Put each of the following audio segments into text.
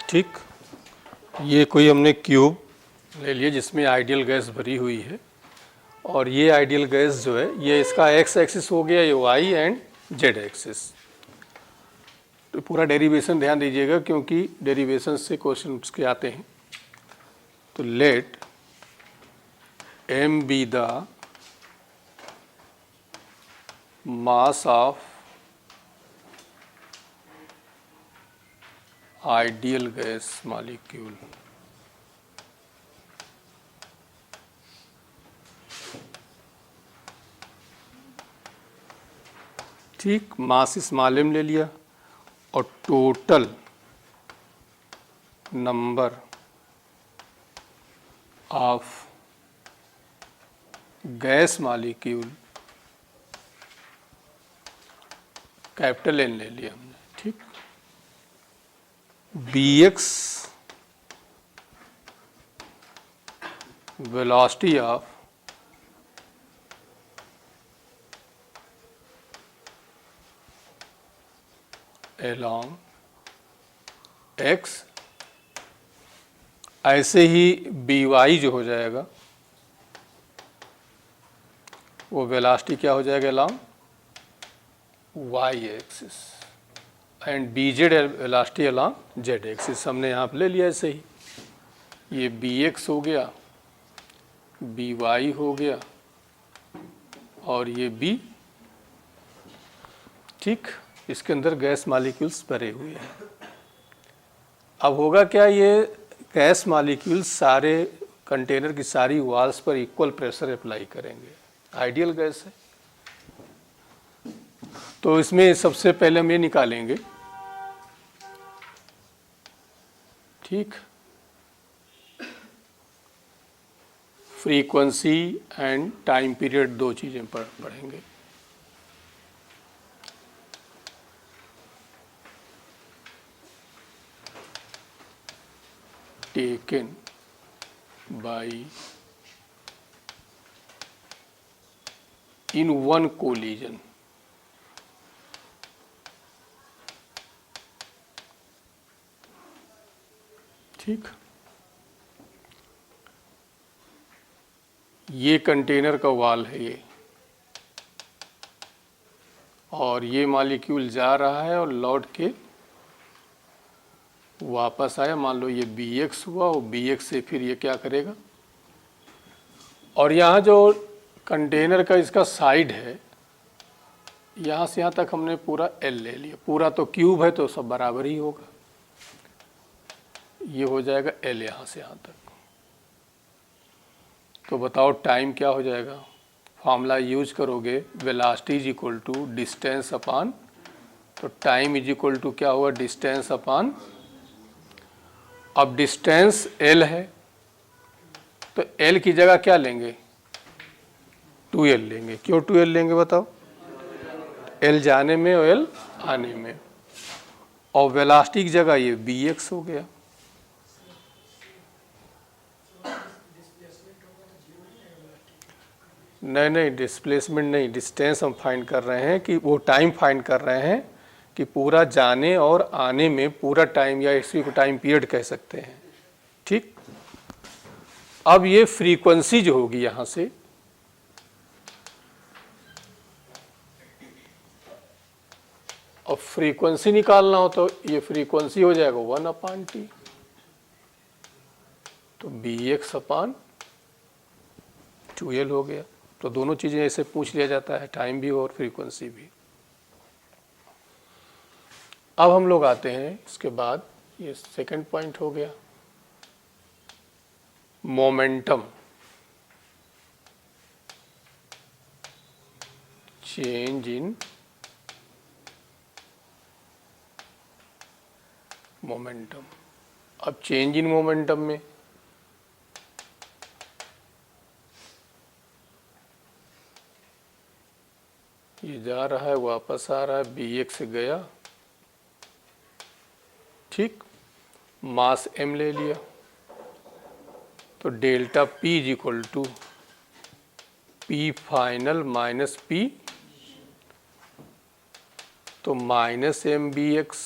ठीक, ये कोई हमने क्यूब ले लिया जिसमें आइडियल गैस भरी हुई है और ये आइडियल गैस जो है ये इसका एक्स एक्सिस हो गया, ये वाई एंड जेड एक्सिस। तो पूरा डेरिवेशन ध्यान दीजिएगा क्योंकि डेरिवेशन से क्वेश्चन उसके आते हैं। तो let m be the mass of ideal gas molecule. ठीक, मास स्मॉल m ले लिया और total number of gas molecule capital N ले लिया हमने। ठीक, Bx velocity of along x, ऐसे ही By जो हो जाएगा वो वेलोसिटी क्या हो जाएगा along y axis and Bz velocity along z axis. हमने यहाँ पे ले लिया ऐसे ही, ये Bx हो गया, By हो गया और ये B। ठीक, इसके अंदर गैस मॉलिक्यूल्स भरे हुए हैं। अब होगा क्या, ये गैस मॉलिक्यूल्स सारे कंटेनर की सारी वॉल्स पर इक्वल प्रेशर अप्लाई करेंगे। आइडियल गैस है तो इसमें सबसे पहले हम ये निकालेंगे। ठीक, फ्रीक्वेंसी एंड टाइम पीरियड दो चीजें पढ़ेंगे। Taken by in one collision. ठीक, ये कंटेनर का वॉल है ये, और ये मॉलिक्यूल जा रहा है और लौट के वापस आया। मान लो ये Bx हुआ और Bx से फिर ये क्या करेगा, और यहाँ जो कंटेनर का इसका साइड है यहाँ से यहाँ तक हमने पूरा L ले लिया। पूरा तो क्यूब है तो सब बराबर ही होगा, ये हो जाएगा L यहाँ से यहाँ तक। तो बताओ टाइम क्या हो जाएगा, फॉर्मूला यूज करोगे, velocity is equal to distance upon, तो टाइम इज इक्वल टू क्या हुआ, डिस्टेंस अपॉन। अब डिस्टेंस L है तो L की जगह क्या लेंगे, 2L लेंगे। क्यों 2L लेंगे बताओ, L जाने में और L आने में, और वेलोसिटी की जगह ये Bx हो गया। नहीं नहीं, डिस्प्लेसमेंट नहीं, डिस्टेंस हम फाइंड कर रहे हैं कि वो टाइम फाइंड कर रहे हैं कि पूरा जाने और आने में पूरा टाइम, या इसी को टाइम पीरियड कह सकते हैं। ठीक, अब ये फ्रीक्वेंसी जो होगी यहाँ से, अब फ्रीक्वेंसी निकालना हो तो ये फ्रीक्वेंसी हो जाएगा 1/T, तो Bx अपॉन 2L हो गया। तो दोनों चीजें ऐसे पूछ लिया जाता है, टाइम भी और फ्रीक्वेंसी भी। अब हम लोग आते हैं इसके बाद, ये सेकंड पॉइंट हो गया, मोमेंटम, चेंज इन मोमेंटम। अब चेंज इन मोमेंटम में ये जा रहा है वापस आ रहा है, Bx गया। ठीक, मास m ले लिया तो delta P is equal to P final minus P, तो minus M Bx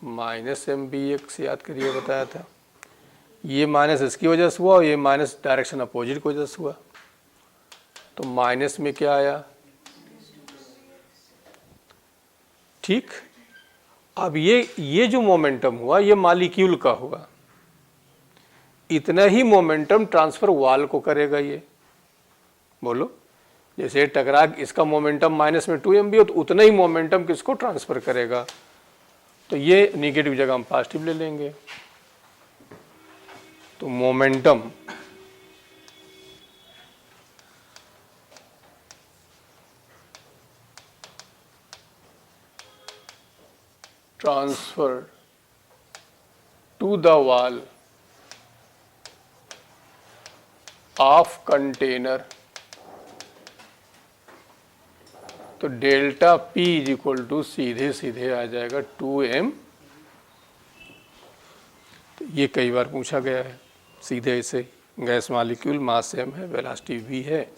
minus M B x याद करिए बताया था, ये माइनस इसकी वजह से हुआ और ये माइनस डायरेक्शन अपोजिट की वजह से हुआ, तो माइनस में क्या आया, ठीक। अब ये जो मोमेंटम हुआ ये मॉलिक्यूल का हुआ, इतना ही मोमेंटम ट्रांसफर वॉल को करेगा ये, बोलो जैसे टकरा इसका मोमेंटम माइनस में 2 mb हो तो उतना ही मोमेंटम किसको ट्रांसफर करेगा, तो ये निगेटिव जगह हम पॉजिटिव ले लेंगे। तो momentum transfer to the wall of container, तो delta P is equal to सीधे सीधे आ जाएगा 2m, तो ये कई बार पूछा गया है सीधे ऐसे, गैस मॉलिक्यूल मास m है, वेलोसिटी v है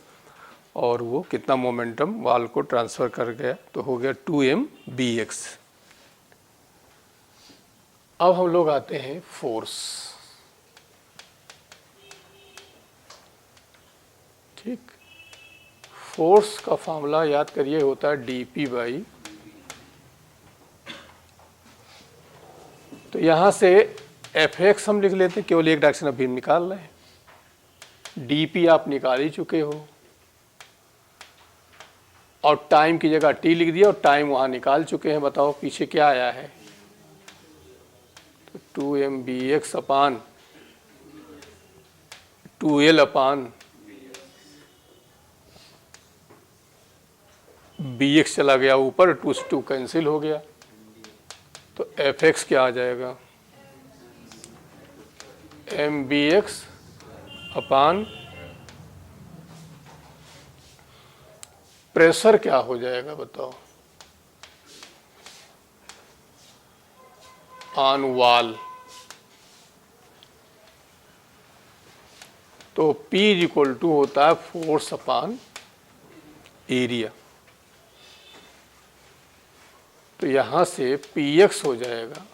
और वो कितना मोमेंटम वॉल को ट्रांसफर कर गया, तो हो गया 2m bx। अब हम लोग आते हैं फोर्स, ठीक। फोर्स का फॉर्मूला याद करिए होता है dp बाई, तो यहां से fx हम लिख लेते हैं, केवल एक डायरेक्शन अभी निकाल रहे हैं, dp आप निकाल ही चुके हो और टाइम की जगह t लिख दिया और टाइम वहां निकाल चुके हैं, बताओ पीछे क्या आया है, तो 2m bx अपान 2l अपान bx चला गया ऊपर, 2 से 2 कैंसिल हो गया, तो fx क्या आ जाएगा, m bx अपान प्रेशर क्या हो जाएगा बताओ, ऑन वॉल, तो P इज इक्वल टू होता है फोर्स अपान एरिया, तो यहां से Px हो जाएगा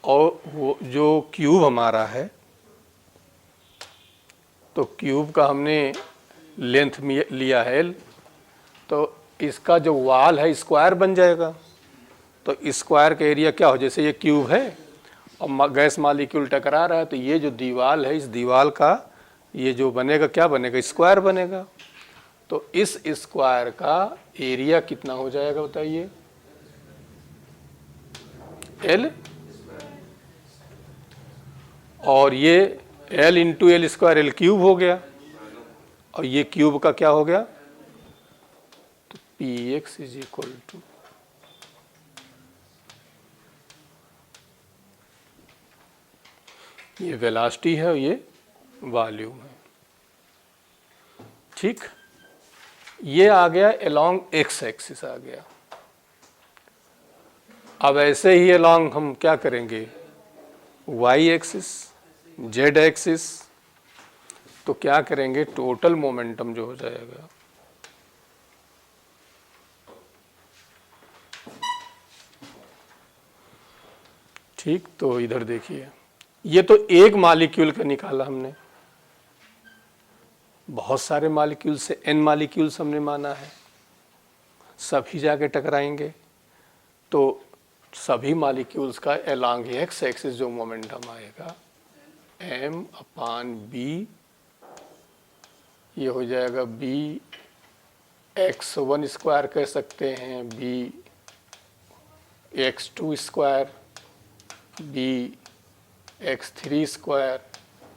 और वो जो क्यूब हमारा है, तो क्यूब का हमने लेंथ लिया है L, तो इसका जो वाल है स्क्वायर बन जाएगा, तो स्क्वायर का एरिया क्या हो, जैसे ये क्यूब है और गैस मॉलिक्यूल टकरा रहा है, तो ये जो दीवार है इस दीवार का ये जो बनेगा क्या बनेगा, स्क्वायर बनेगा, तो इस स्क्वायर का एरिया कितना हो जाएगा बताइए, L, और ये L into L square L cube हो गया और ये क्यूब का क्या हो गया, तो Px इज इक्वल टू, ये वेलोसिटी है और ये वॉल्यूम है, ठीक। ये आ गया अलोंग x एक्सिस आ गया, अब ऐसे ही अलोंग हम क्या करेंगे, y एक्सिस, z एक्सिस, तो क्या करेंगे, टोटल मोमेंटम जो हो जाएगा, ठीक। तो इधर देखिए, ये तो एक मॉलिक्यूल का निकाला हमने, बहुत सारे मॉलिक्यूल से n मॉलिक्यूल्स हमने माना है, सभी जाके टकराएंगे, तो सभी मॉलिक्यूल्स का अलोंग x एक्सिस जो मोमेंटम आएगा m अपान b, ये हो जाएगा b x1 स्क्वायर कह सकते हैं, b x2 square, b x3 square,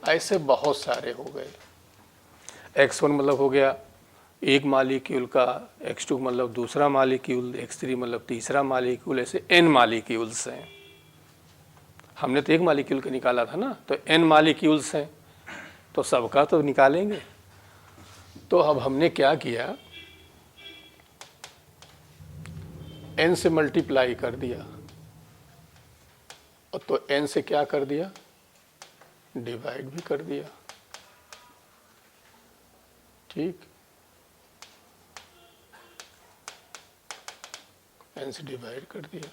ऐसे बहुत सारे हो गए, x1 मतलब हो गया एक मॉलिक्यूल का, x2 मतलब दूसरा मॉलिक्यूल, x3 मतलब तीसरा मॉलिक्यूल, ऐसे n मॉलिक्यूल्स हैं, हमने तो एक मॉलिक्यूल का निकाला था ना, तो n मॉलिक्यूल्स हैं, तो सबका तो निकालेंगे, तो अब हमने क्या किया, n से मल्टीप्लाई कर दिया और तो n से क्या कर दिया, डिवाइड भी कर दिया, ठीक। n से डिवाइड कर दिया,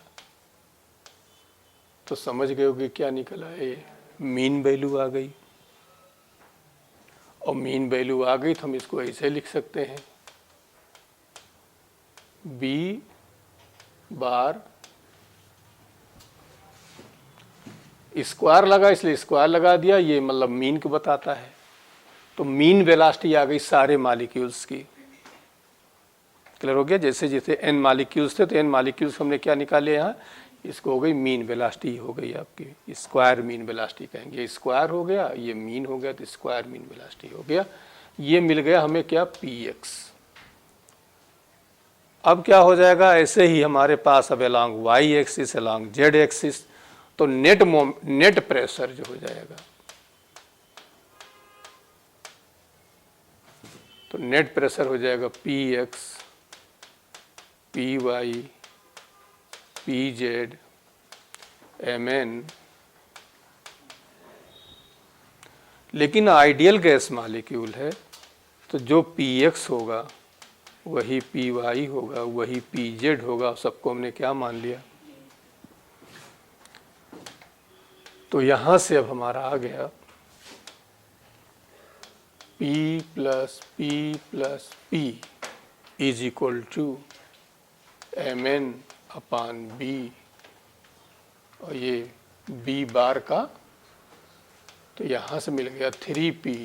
तो समझ गए हो कि क्या निकला है, ये मीन वैल्यू आ गई। और मीन वैल्यू आ गई तो हम इसको ऐसे लिख सकते हैं, बी बार स्क्वायर लगा इसलिए स्क्वायर लगा दिया, ये मतलब मीन को बताता है। तो मीन वेलोसिटी आ गई सारे मॉलिक्यूल्स की। क्लियर हो गया? जैसे जैसे n मॉलिक्यूल्स थे तो n मॉलिक्यूल्स हमने क्या निकाले यहाँ, इसको हो गई मीन वेलोसिटी हो गई आपकी, स्क्वायर मीन वेलोसिटी कहेंगे। स्क्वायर हो गया, ये मीन हो गया तो स्क्वायर मीन वेलोसिटी हो गया। ये मिल गया हमें क्या, px। अब क्या हो जाएगा, ऐसे ही हमारे पास अब along y axis along z axis, तो नेट प्रेशर जो हो जाएगा, तो नेट प्रेशर हो जाएगा px py pz mn। लेकिन आइडियल गैस मॉलिक्यूल है तो जो px होगा वही py होगा, वही pz होगा, सबको हमने क्या मान लिया। तो यहां से अब हमारा आ गया P plus P plus P is equal to mn upon B, और ये B बार का, तो यहां से मिल गया 3P।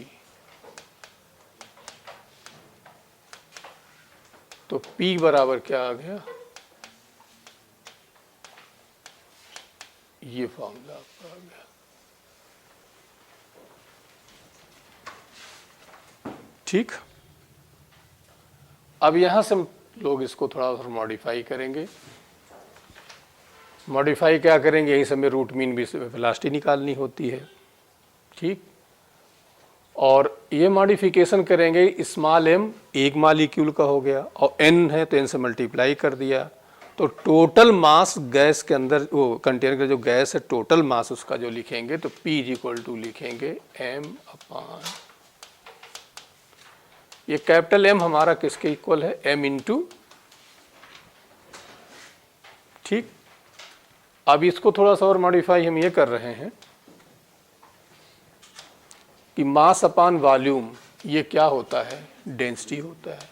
तो P बराबर क्या आ गया, ये फॉर्मूला आपका आ गया। ठीक, अब यहां से हम लोग इसको थोड़ा सा मॉडिफाई करेंगे। मॉडिफाई क्या करेंगे, यहीं से हमें रूट मीन वेलोसिटी निकालनी होती है। ठीक, और ये मॉडिफिकेशन करेंगे, स्मॉल m एक मॉलिक्यूल का हो गया और n है तो n से मल्टीप्लाई कर दिया, तो टोटल मास गैस के अंदर, वो कंटेनर का जो गैस है टोटल मास उसका जो लिखेंगे तो P इज इक्वल टू लिखेंगे m अपान, ये कैपिटल M हमारा किसके इक्वल है, m इंटू। ठीक, अब इसको थोड़ा सा और मॉडिफाई हम ये कर रहे हैं कि मास अपान वॉल्यूम, ये क्या होता है, डेंसिटी होता है।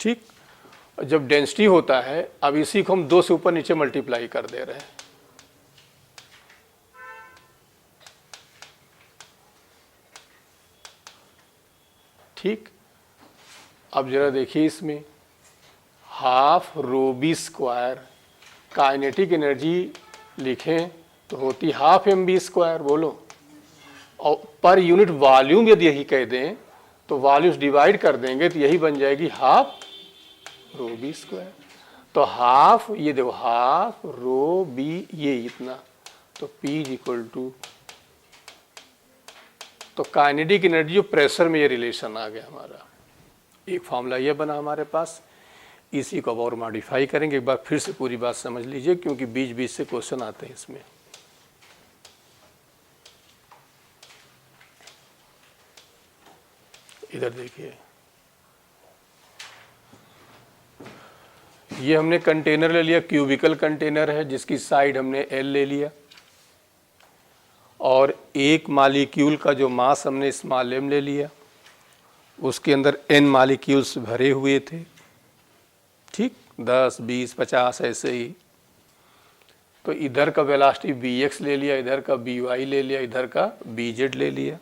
ठीक, जब डेंसिटी होता है, अब इसी को हम 2 से ऊपर नीचे मल्टीप्लाई कर दे रहे हैं। ठीक, अब जरा देखिए इसमें half rho B square, kinetic energy लिखें तो होती हाफ एम बी स्क्वायर, बोलो। और पर यूनिट वॉल्यूम यदि यही कह दें तो वॉल्यूम्स डिवाइड कर देंगे तो यही बन जाएगी हाफ रो बी स्क्वायर। तो हाफ, ये देखो हाफ रो बी, ये इतना, तो P इज इक्वल टू, तो काइनेटिक एनर्जी जो प्रेशर में ये रिलेशन आ गया हमारा, एक फॉर्मूला ये बना हमारे पास। इसी को अब और मॉडिफाई करेंगे, एक बार फिर से पूरी बात समझ लीजिए क्योंकि बीच बीच से क्वेश्चन आते हैं इसमें। इधर देखिए, ये हमने कंटेनर ले लिया, क्यूबिकल कंटेनर है जिसकी साइड हमने L ले लिया, और एक मॉलिक्यूल का जो मास हमने स्मॉल m ले लिया, उसके अंदर n मॉलिक्यूल्स भरे हुए थे। ठीक, 10, 20, 50 ऐसे ही। तो इधर का वेलोसिटी Vx ले लिया, इधर का Vy ले लिया, इधर का Vz ले लिया।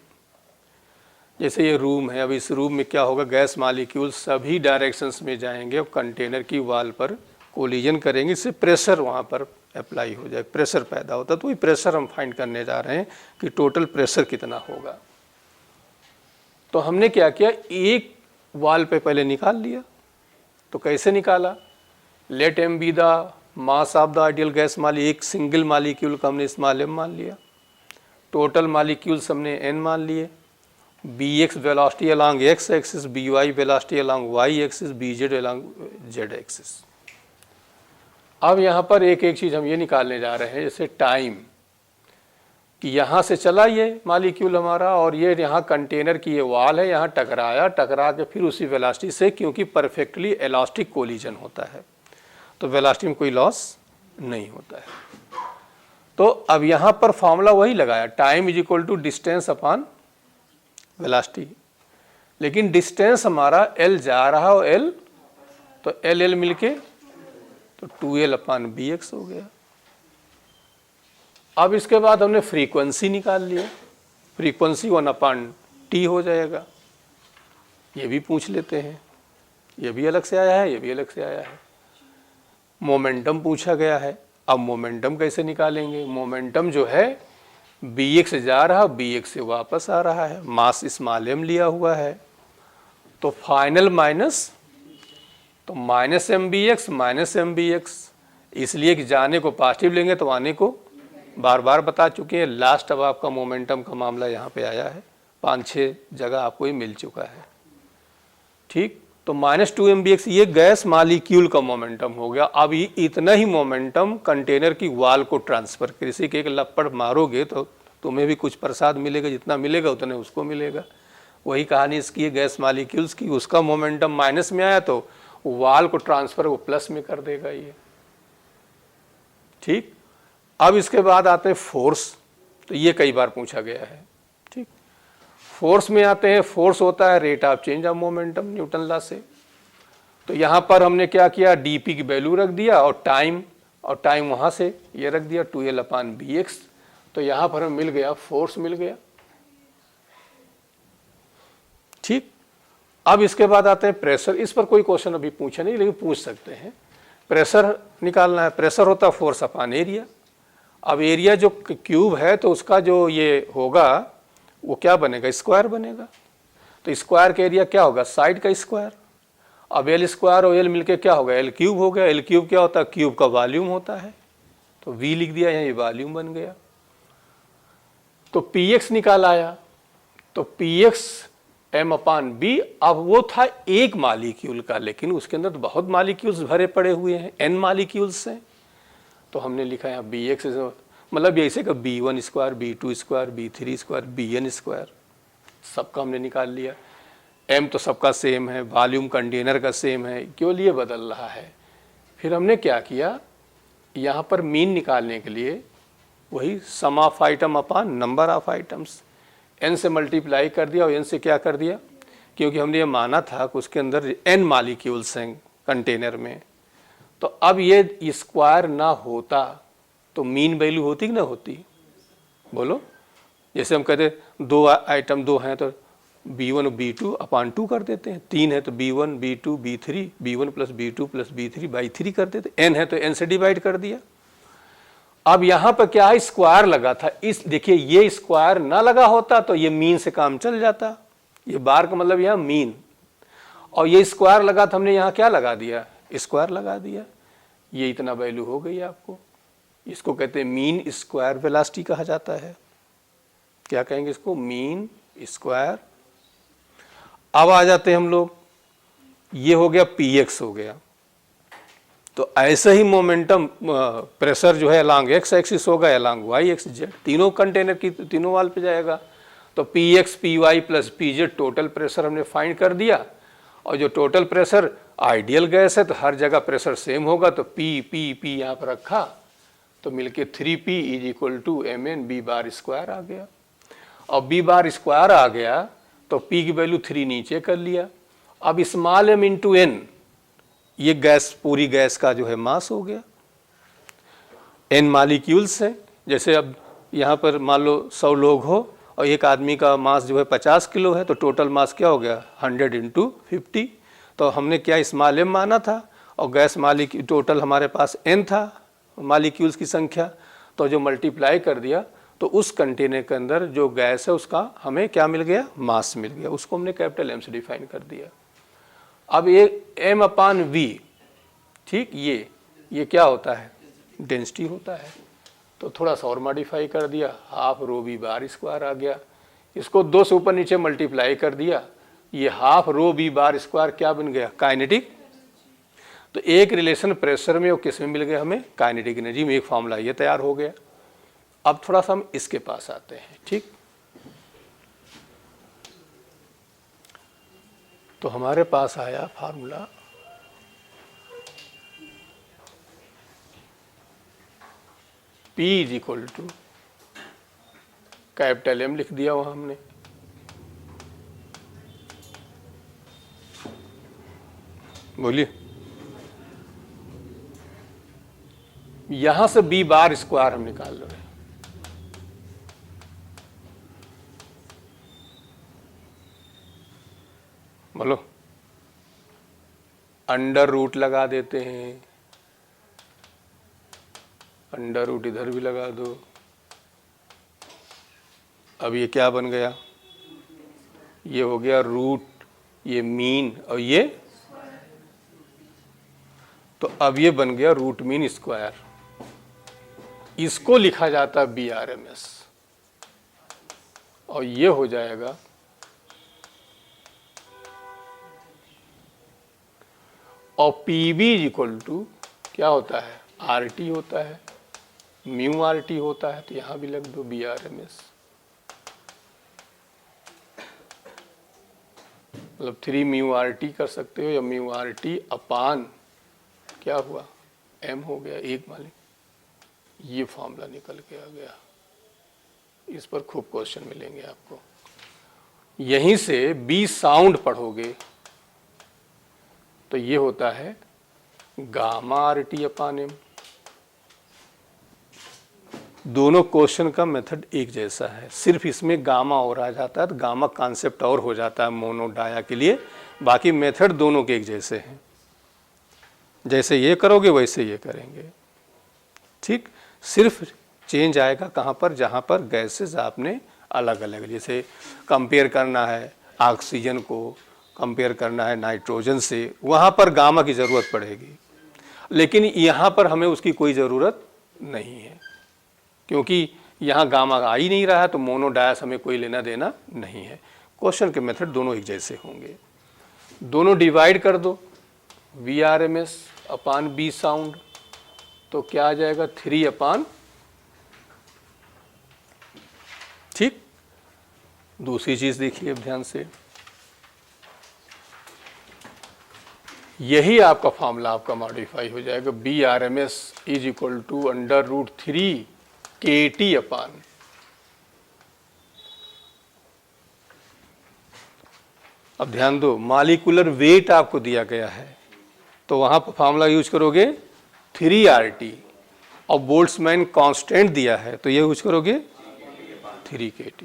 जैसे ये रूम है, अब इस रूम में क्या होगा, गैस मॉलिक्यूल सभी डायरेक्शंस में जाएंगे और कंटेनर की वॉल पर कोलिजन करेंगे, इससे प्रेशर वहाँ पर अप्लाई हो जाए, प्रेशर पैदा होता है। तो वही प्रेशर हम फाइंड करने जा रहे हैं कि टोटल प्रेशर कितना होगा। तो हमने क्या किया, एक वॉल पे पहले निकाल लिया। तो कैसे निकाला, let m be the mass of the ideal gas molecule, एक सिंगल मॉलिक्यूल का हमने स्मॉल m मान लिया, टोटल मॉलिक्यूल्स हमने n मान लिए, Bx velocity along x axis, By velocity along y axis, Bz along z axis. अब यहाँ पर एक एक चीज़ हम ये निकालने जा रहे हैं, जैसे टाइम। कि यहाँ से चला ये मालिक्यूल हमारा और ये यहाँ कंटेनर की ये वॉल है, यहाँ टकराया, टकरा के फिर उसी वेलोसिटी से, क्योंकि परफेक्टली इलास्टिक कोलिजन होता है तो वेलोसिटी में कोई लॉस नहीं होता है। तो अब यहाँ पर फॉर्मूला वही लगाया, time is equal to distance upon velocity, लेकिन डिस्टेंस हमारा एल जा रहा हो एल, तो एल एल मिलके तो 2l अपॉन बी एक्स हो गया। अब इसके बाद हमने फ्रीक्वेंसी निकाल लिया, फ्रीक्वेंसी 1 अपॉन टी हो जाएगा। ये भी पूछ लेते हैं, ये भी अलग से आया है, ये भी अलग से आया है। मोमेंटम पूछा गया है, अब मोमेंटम कैसे निकालेंगे? मोमेंटम जो है bx से जा रहा, bx से वापस आ रहा है, मास स्मॉल m लिया हुआ है, तो फाइनल माइनस, तो माइनस एम बी एक्स, इसलिए कि जाने को पॉजिटिव लेंगे तो आने को बार बार बता चुके हैं। लास्ट अब आपका मोमेंटम का मामला यहाँ पे आया है, 5-6 जगह आपको ये मिल चुका है, ठीक। तो -2 mBx ये गैस मालिक्यूल का मोमेंटम हो गया। अब ये इतना ही मोमेंटम कंटेनर की वॉल को ट्रांसफर, किसी के एक लपड़ मारोगे तो तुम्हें भी कुछ प्रसाद मिलेगा, जितना मिलेगा उतने उसको मिलेगा। वही कहानी इसकी है गैस मालिक्यूल्स की, उसका मोमेंटम माइनस में आया तो वॉल को ट्रांसफर वो प्लस में कर देगा ये, ठीक। अब इसके बाद आते हैं फोर्स, तो ये कई बार पूछा गया है, ठीक। फोर्स में आते हैं, फोर्स होता है rate of change of momentum Newton law से। तो यहाँ पर हमने क्या किया, dp की वैल्यू रख दिया और टाइम वहाँ से ये रख दिया 2l अपॉन bx, तो यहाँ पर हमें मिल गया फोर्स मिल गया, ठीक। अब इसके बाद आते हैं प्रेशर। इस पर कोई क्वेश्चन अभी पूछा नहीं, लेकिन पूछ सकते हैं। प्रेशर निकालना है, प्रेशर होता है फोर्स अपॉन एरिया। अब एरिया जो क्यूब है तो उसका जो ये होगा वो क्या बनेगा, स्क्वायर बनेगा। तो स्क्वायर का एरिया क्या होगा, साइड का स्क्वायर। अब एल स्क्वायर और एल मिलके क्या होगा, एल क्यूब हो गया। एल क्यूब क्या होता है, क्यूब का वॉल्यूम होता है, तो वी लिख दिया, यहाँ ये वॉल्यूम बन गया। तो पी एक्स निकाल आया, तो P X M upon B. अब वो था एक मालिक्यूल का, लेकिन उसके अंदर तो बहुत मालिक्यूल्स भरे पड़े हुए हैं, एन मालिक्यूल्स हैं। तो हमने लिखा यहाँ बी एक्स मतलब ऐसे का b1 square, b2 square, b3 square, bn square, सबका हमने निकाल लिया। m तो सबका सेम है, वॉल्यूम कंटेनर का सेम है, केवल ये बदल रहा है। फिर हमने क्या किया, यहाँ पर मीन निकालने के लिए वही sum of item upon number of items, n से मल्टीप्लाई कर दिया और n से क्या कर दिया, क्योंकि हमने ये माना था कि उसके अंदर n मालिक्यूल्स हैं कंटेनर में। तो अब ये स्क्वायर ना होता तो मीन वैल्यू होती कि ना होती, बोलो। जैसे हम कहते दो आइटम दो हैं तो b1 b2 अपॉन 2 कर देते हैं, 3 है तो b1 b2 b3, b1 plus b2 plus b3 by 3 कर देते, n है तो n से डिवाइड कर दिया। अब यहाँ पर क्या है, स्क्वायर लगा था, इस देखिए ये स्क्वायर ना लगा होता तो ये मीन से काम चल जाता। ये बार का मतलब यहाँ मीन, और ये स्क्वायर लगा था, हमने यहाँ क्या लगा दिया, स्क्वायर लगा दिया। ये इतना वैल्यू हो गई आपको। इसको कहते हैं मीन स्क्वायर वेलोसिटी कहा जाता है। क्या कहेंगे इसको, मीन स्क्वायर। अब आ जाते हैं हम लोग, ये हो गया px हो गया। तो ऐसे ही मोमेंटम प्रेशर जो है अलोंग x एक्सिस होगा, अलोंग y एक्सिस, z, तीनों कंटेनर की तीनों वाल पे जाएगा। तो px py plus pz total pressure हमने फाइंड कर दिया। और जो टोटल प्रेशर आइडियल गैस है तो हर जगह प्रेशर सेम होगा, तो p यहाँ पर रखा तो मिलके 3p is equal to mn b bar square आ गया। और b बार स्क्वायर आ गया तो p की वैल्यू 3 नीचे कर लिया। अब स्मॉल m इंटू n, ये गैस पूरी गैस का जो है मास हो गया। n मालिक्यूल्स हैं, जैसे अब यहाँ पर मान लो 100 लोग हो और एक आदमी का मास जो है 50 किलो है, तो टोटल मास क्या हो गया 100 इंटू 50। तो हमने क्या स्मॉल m माना था और गैस मालिक टोटल हमारे पास n था मालिक्यूल्स की संख्या, तो जो मल्टीप्लाई कर दिया तो उस कंटेनर के अंदर जो गैस है उसका हमें क्या मिल गया, मास मिल गया। उसको हमने कैपिटल M से डिफाइन कर दिया। अब ये m अपॉन v, ठीक, ये क्या होता है, डेंसिटी होता है। तो थोड़ा सा और मॉडिफाई कर दिया, half rho V bar square आ गया। इसको 2 से ऊपर नीचे मल्टीप्लाई कर दिया, ये half rho V bar square क्या बन गया, काइनेटिक। तो एक रिलेशन प्रेशर में और किस में मिल गया हमें, काइनेटिक एनर्जी में, एक फॉर्मूला ये तैयार हो गया। अब थोड़ा सा हम इसके पास आते हैं, ठीक। तो हमारे पास आया formula P is equal to capital M लिख दिया वहां हमने, बोलिए, यहां से B बार स्क्वायर हम निकाल रहे हैं। बोलो, अंडर रूट लगा देते हैं, अंडर रूट इधर भी लगा दो। अब ये क्या बन गया, ये हो गया रूट, ये मीन और ये, तो अब ये बन गया रूट मीन स्क्वायर। इसको लिखा जाता है BRMS और ये हो जाएगा और PV इज इक्वल टू क्या होता है, RT होता है, म्यू RT होता है, तो यहां भी लग दो BRMS, मतलब 3 म्यू RT कर सकते हो या म्यू RT अपान क्या हुआ M हो गया, एक मालिक। ये फॉर्मूला निकल के आ गया। इस पर खूब क्वेश्चन मिलेंगे आपको। यहीं से B साउंड पढ़ोगे तो ये होता है गामा RT अपान M। दोनों क्वेश्चन का मेथड एक जैसा है, सिर्फ इसमें गामा और आ जाता है, तो गामा कॉन्सेप्ट और हो जाता है मोनो डाया के लिए, बाकी मेथड दोनों के एक जैसे हैं। जैसे ये करोगे वैसे ये करेंगे, ठीक। सिर्फ चेंज आएगा कहाँ पर, जहाँ पर गैसेस आपने अलग अलग, जैसे कंपेयर करना है ऑक्सीजन को, कंपेयर करना है नाइट्रोजन से, वहाँ पर गामा की ज़रूरत पड़ेगी। लेकिन यहाँ पर हमें उसकी कोई ज़रूरत नहीं है, क्योंकि यहाँ गामा आ ही नहीं रहा है, तो मोनो डायस हमें कोई लेना देना नहीं है। क्वेश्चन के मेथड दोनों एक जैसे होंगे। दोनों डिवाइड कर दो, VRMS अपान B साउंड, तो क्या आ जाएगा 3 अपान, ठीक। दूसरी चीज देखिए अब ध्यान से, यही आपका फॉर्मूला आपका मॉडिफाई हो जाएगा, BRMS is equal to under root 3 KT upon, अब ध्यान दो मॉलिक्यूलर वेट आपको दिया गया है, तो वहां पर फॉर्मूला यूज करोगे 3RT, और बोल्ट्जमैन कांस्टेंट दिया है तो ये यूज करोगे 3KT।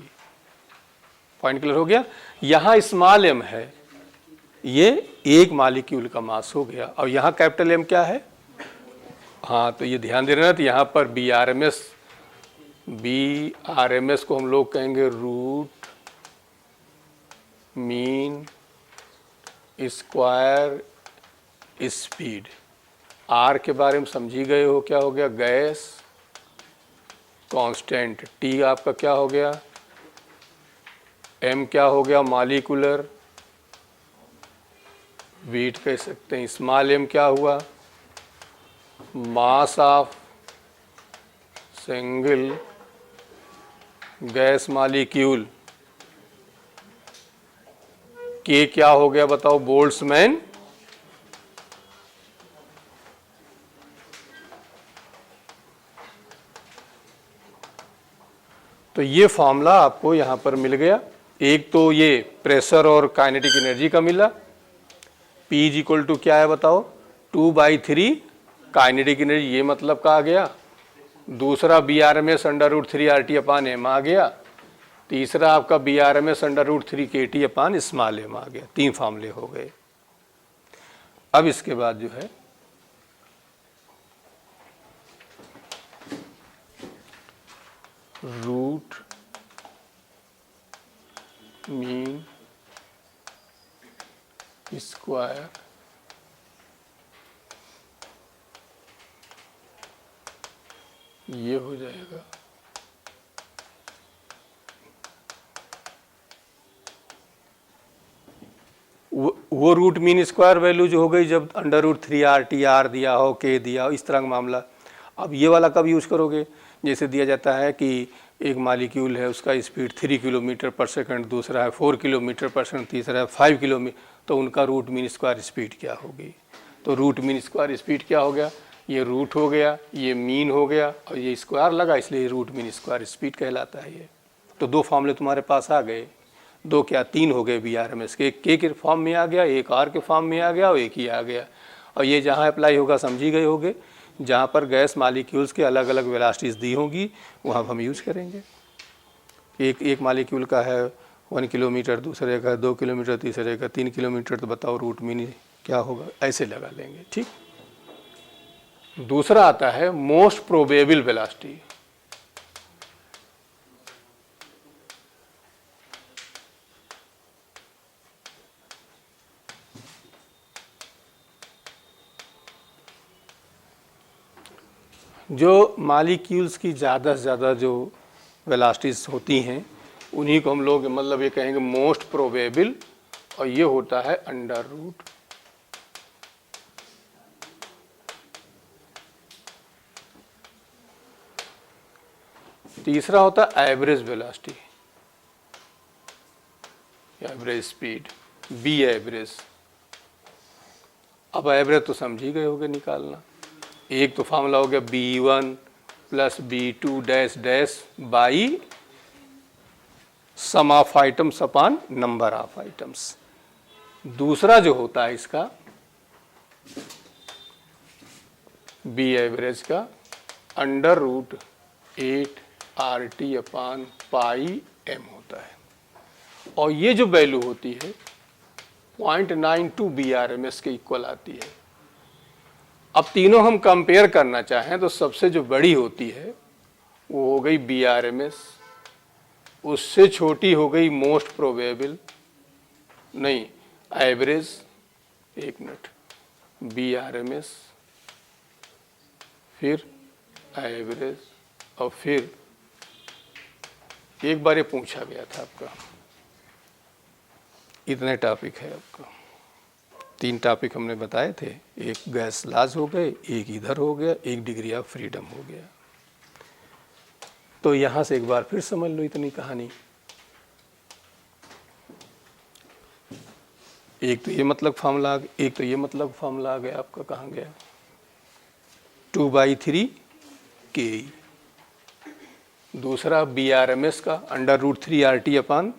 पॉइंट क्लियर हो गया। यहाँ स्मॉल m है, ये एक मॉलिक्यूल का मास हो गया, और यहाँ कैपिटल M क्या है, हाँ, तो ये ध्यान दे रहे ना, तो यहाँ पर BRMS को हम लोग कहेंगे root mean square speed. R के बारे में समझी गए हो, क्या हो गया गैस कांस्टेंट, T आपका क्या हो गया, M क्या हो गया मॉलिक्यूलर वेट कह सकते हैं, स्मॉल m क्या हुआ mass of single gas molecule, K क्या हो गया बताओ बोल्ट्जमैन, तो ये फॉर्मूला आपको यहां पर मिल गया। एक तो ये प्रेशर और काइनेटिक एनर्जी का मिला, P इज इक्वल टू क्या है बताओ 2/3 काइनेटिक एनर्जी, ये मतलब का आ गया। दूसरा BRMS under root 3RT upon M आ गया। तीसरा आपका BRMS under root 3KT upon small m आ गया। 3 फार्मूले हो गए। अब इसके बाद जो है रूट मीन स्क्वायर ये हो जाएगा वो रूट मीन स्क्वायर वैल्यू जो हो गई जब अंडर रूट 3RT R दिया हो, K दिया हो, इस तरह का मामला। अब ये वाला कब यूज करोगे जैसे दिया जाता है कि एक मालिक्यूल है उसका स्पीड 3 किलोमीटर पर सेकंड, दूसरा है 4 किलोमीटर पर सेकंड, तीसरा है 5 किलोमीटर, तो उनका रूट मीन स्क्वायर स्पीड क्या होगी। तो रूट मीन स्क्वायर स्पीड क्या हो गया, ये रूट हो गया, ये मीन हो गया और ये स्क्वायर लगा, इसलिए रूट मीन स्क्वायर स्पीड कहलाता है ये। तो दो फॉर्मूले तुम्हारे पास आ गए, दो क्या तीन हो गए VRMS के, एक के फॉर्म में आ गया, एक आर के फॉर्म में आ गया और एक ही आ गया। और ये जहाँ अप्लाई होगा समझी गए होगे, जहाँ पर गैस मालिक्यूल्स के अलग अलग वेलोसिटीज़ दी होंगी वहाँ हम यूज करेंगे। एक मालिक्यूल का है 1 किलोमीटर, दूसरे का 2 किलोमीटर, तीसरे का 3 किलोमीटर, तो बताओ रूट मीन क्या होगा, ऐसे लगा लेंगे। ठीक। दूसरा आता है मोस्ट प्रोबेबल वेलोसिटी। जो मालिक्यूल्स की ज़्यादा से ज़्यादा जो वेलोसिटीज होती हैं उन्हीं को हम लोग मतलब ये कहेंगे मोस्ट प्रोबेबल, और ये होता है अंडर रूट। तीसरा होता है average velocity, average speed, B average. अब एवरेज तो समझ ही गए होगे निकालना। एक तो फार्मूला हो गया B1 plus B2 dash dash by sum of items upon number of items. दूसरा जो होता है इसका बी एवरेज का under root 8RT upon pi m होता है, और ये जो वैल्यू होती है 0.92 VRMS के इक्वल आती है। अब तीनों हम कंपेयर करना चाहें तो सबसे जो बड़ी होती है वो हो गई VRMS, उससे छोटी हो गई मोस्ट प्रोबेबल, नहीं एवरेज, एक मिनट, VRMS, फिर एवरेज, और फिर एक बार ये पूछा गया था आपका, इतने टॉपिक है आपका, 3 टॉपिक हमने बताए थे, एक गैस लॉज हो गए, एक इधर हो गया, एक डिग्री ऑफ फ्रीडम हो गया। तो यहां से एक बार फिर समझ लो इतनी कहानी। एक तो ये मतलब फार्मूला, एक तो ये मतलब फार्मूला आ गया आपका, कहाँ गया, 2/3 KE। दूसरा VRMS का अंडर रूट 3RT अपॉन,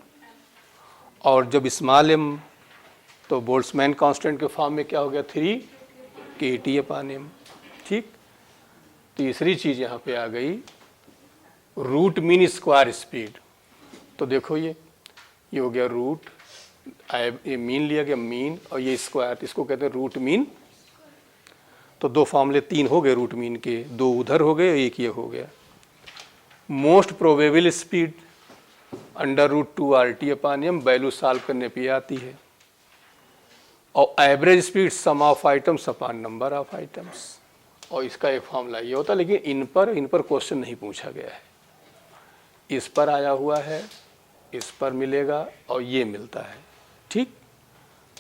और जब स्मॉल m तो बोल्ट्जमैन कांस्टेंट के फॉर्म में क्या हो गया 3 KT अपॉन m। ठीक। तीसरी चीज यहाँ पे आ गई रूट मीन स्क्वायर स्पीड। तो देखो ये हो गया रूट, ये मीन लिया गया मीन, और ये स्क्वायर, इसको कहते हैं रूट मीन। तो दो फॉर्मूले 3 हो गए रूट मीन के, 2 उधर हो गए, एक ये हो गया। Most probable speed under root 2RT upon m, value solve करने पे आती है। और average speed sum of items upon number of items, और इसका एक फॉर्मूला ये होता है, लेकिन इन पर क्वेश्चन नहीं पूछा गया है। इस पर आया हुआ है, इस पर मिलेगा और ये मिलता है। ठीक।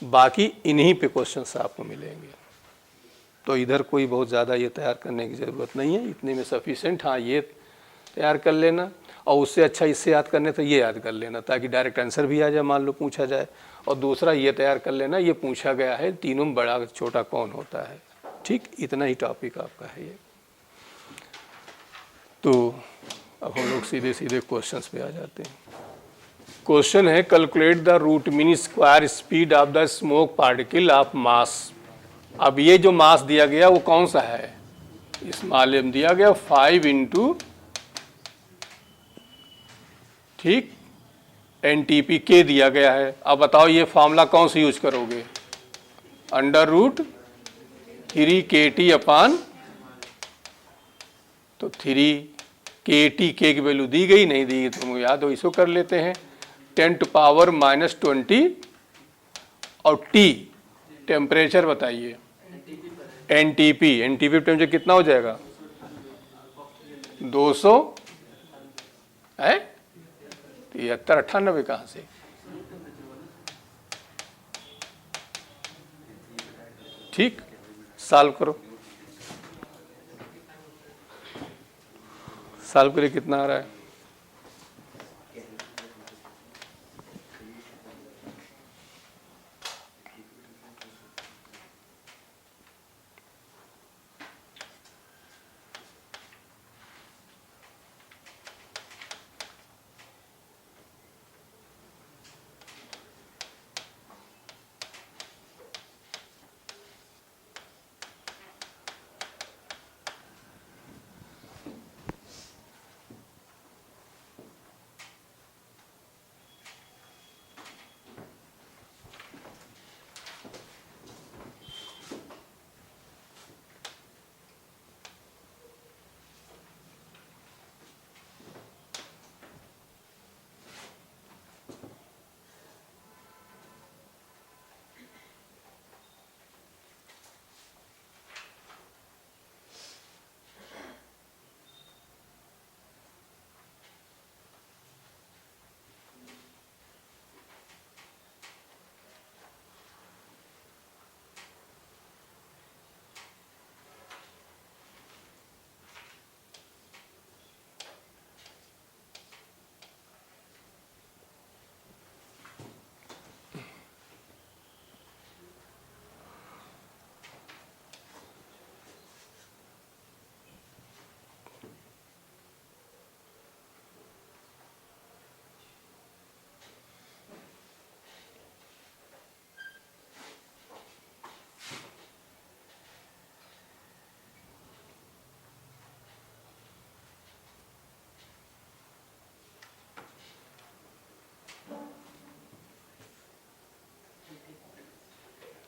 बाकी इन्हीं पे क्वेश्चंस आपको मिलेंगे, तो इधर कोई बहुत ज़्यादा ये तैयार करने की ज़रूरत नहीं है, इतने में सफिशेंट। हाँ ये तैयार कर लेना, और उससे अच्छा इससे याद करने तो ये याद कर लेना, ताकि डायरेक्ट आंसर भी आ जाए, मान लो पूछा जाए। और दूसरा ये तैयार कर लेना, ये पूछा गया है तीनों में बड़ा छोटा कौन होता है। ठीक, इतना ही टॉपिक आपका है ये। तो अब हम लोग सीधे सीधे क्वेश्चंस पे आ जाते हैं। क्वेश्चन है calculate the root mean square speed of the smoke particle of mass. अब ये जो मास दिया गया वो कौन सा है, स्मॉल m दिया गया 5 इंटू, ठीक, NTP के दिया गया है। अब बताओ ये फॉर्मूला कौन सा यूज करोगे, अंडर रूट 3 KT अपॉन, तो 3 KT के की वैल्यू दी गई, नहीं दी गई तुमको याद हो, इसको कर लेते हैं 10⁻⁻20, और T टेम्परेचर बताइए, NTP टेम्परेचर कितना हो जाएगा 200 है, 73-98 कहाँ से। ठीक, सॉल्व करो, सॉल्व करिए, कितना आ रहा है?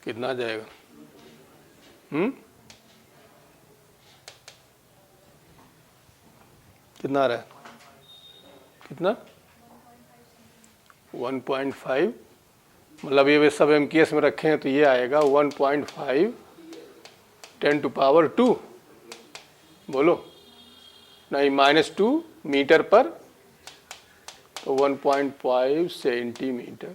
कितना आ जाएगा? कितना आ रहा है? कितना? 1.5, मतलब ये सब MKS में रखे हैं तो ये आएगा 1.5 10⁻²। बोलो नहीं, -2 मीटर पर, तो 1.5 सेंटीमीटर।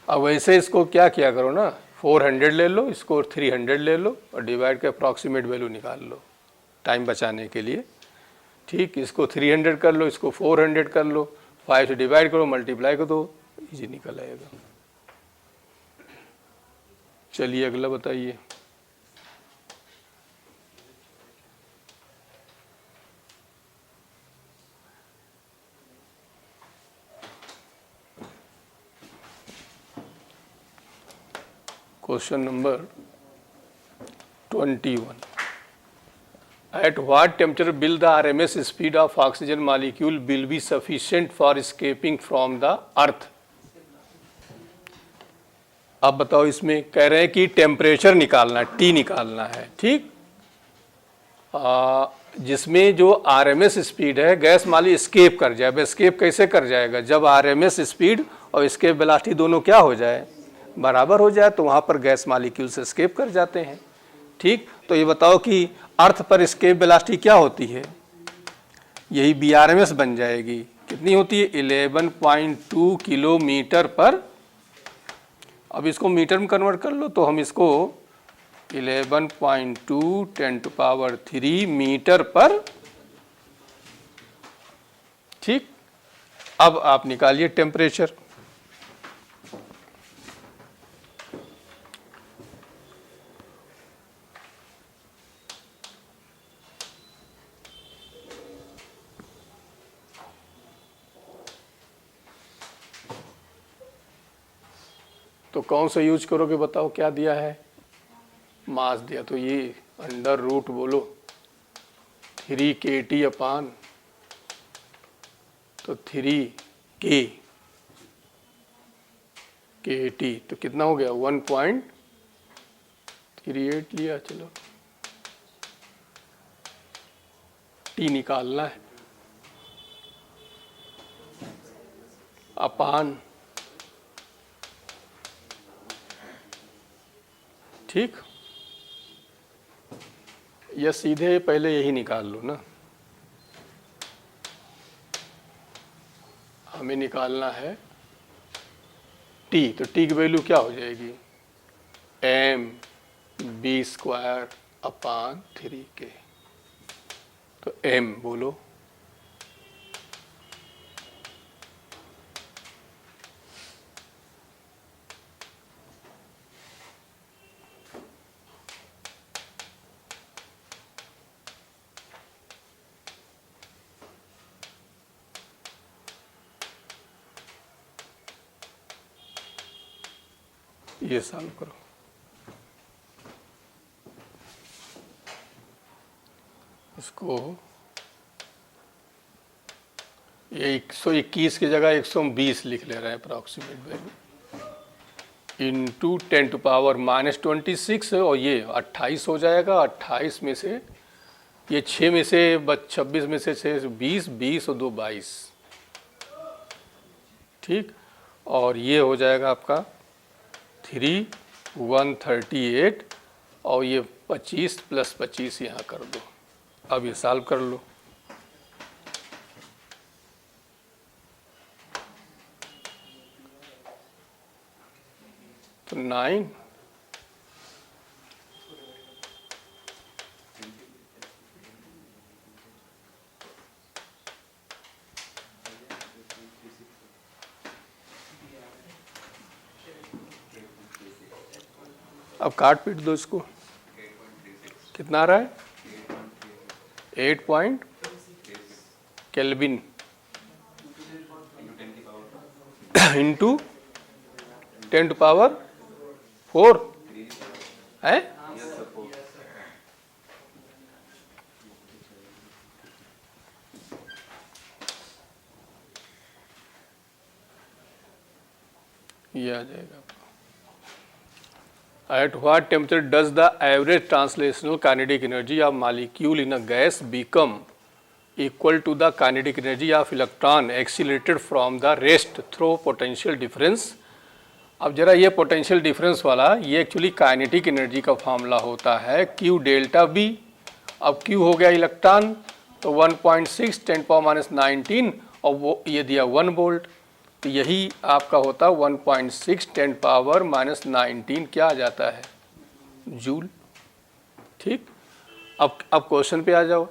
अब वैसे इसको क्या किया करो ना, 400 ले लो, इसको 300 ले लो और डिवाइड के अप्रॉक्सीमेट वैल्यू निकाल लो टाइम बचाने के लिए। ठीक, इसको 300 कर लो, इसको 400 कर लो, 5 से डिवाइड करो, मल्टीप्लाई कर दो, इजी निकल आएगा। चलिए अगला बताइए। Question number 21। At what temperature will the RMS speed of oxygen molecule will be sufficient for escaping from the earth? अब बताओ, इसमें कह रहे हैं कि टेम्परेचर निकालना, T निकालना है। ठीक, जिसमें जो RMS स्पीड है, गैस माली स्केप कर जाए। अब स्केप कैसे कर जाएगा? जब RMS स्पीड और स्केप वेलोसिटी दोनों क्या हो जाए, बराबर हो जाए, तो वहाँ पर गैस मालिक्यूल से स्केप कर जाते हैं। ठीक, तो ये बताओ कि अर्थ पर स्केप वेलोसिटी क्या होती है? यही BRMS बन जाएगी। कितनी होती है? 11.2 किलोमीटर पर। अब इसको मीटर में कन्वर्ट कर लो, तो हम इसको 11.2 10⁻³ मीटर पर। ठीक, अब आप निकालिए टेम्परेचर। तो कौन सा यूज करोगे बताओ? क्या दिया है? मास दिया, तो ये अंडर रूट बोलो 3 kT अपान, तो 3 kT, तो कितना हो गया? 1.38 लिया। चलो T निकालना है, अपान। ठीक, या सीधे पहले यही निकाल लो ना, हमें निकालना है T। तो T की वैल्यू क्या हो जाएगी? mv² अपान 3k। तो m बोलो। ये सॉल्व करो। इसको ये 121 की जगह 120 लिख ले रहे हैं approximate value into 10 to power -26 और ये 28 हो जाएगा। 28 में से ये 6 में से 26 में से 6 20, 20 और 2 22, ठीक। और ये हो जाएगा आपका 3 138 और ये 25 + 25 यहाँ कर दो। अब ये सॉल्व कर लो। तो 9 अब काट पीट दो इसको। कितना आ रहा है? 8 point kelvin into 10 to power 4 है। ये आ जाएगा। At what temperature does the average translational kinetic energy of molecule in a gas become equal to the kinetic energy of electron accelerated from the rest through potential difference? अब जरा ये potential difference वाला ये actually kinetic energy का formula होता है Q delta B। अब Q हो गया इलेक्ट्रॉन तो 1.6 10⁻⁻19 और वो ये दिया 1 वोल्ट, तो यही आपका होता 1.6 10⁻⁻19 क्या आ जाता है? जूल, ठीक। अब क्वेश्चन पे आ जाओ।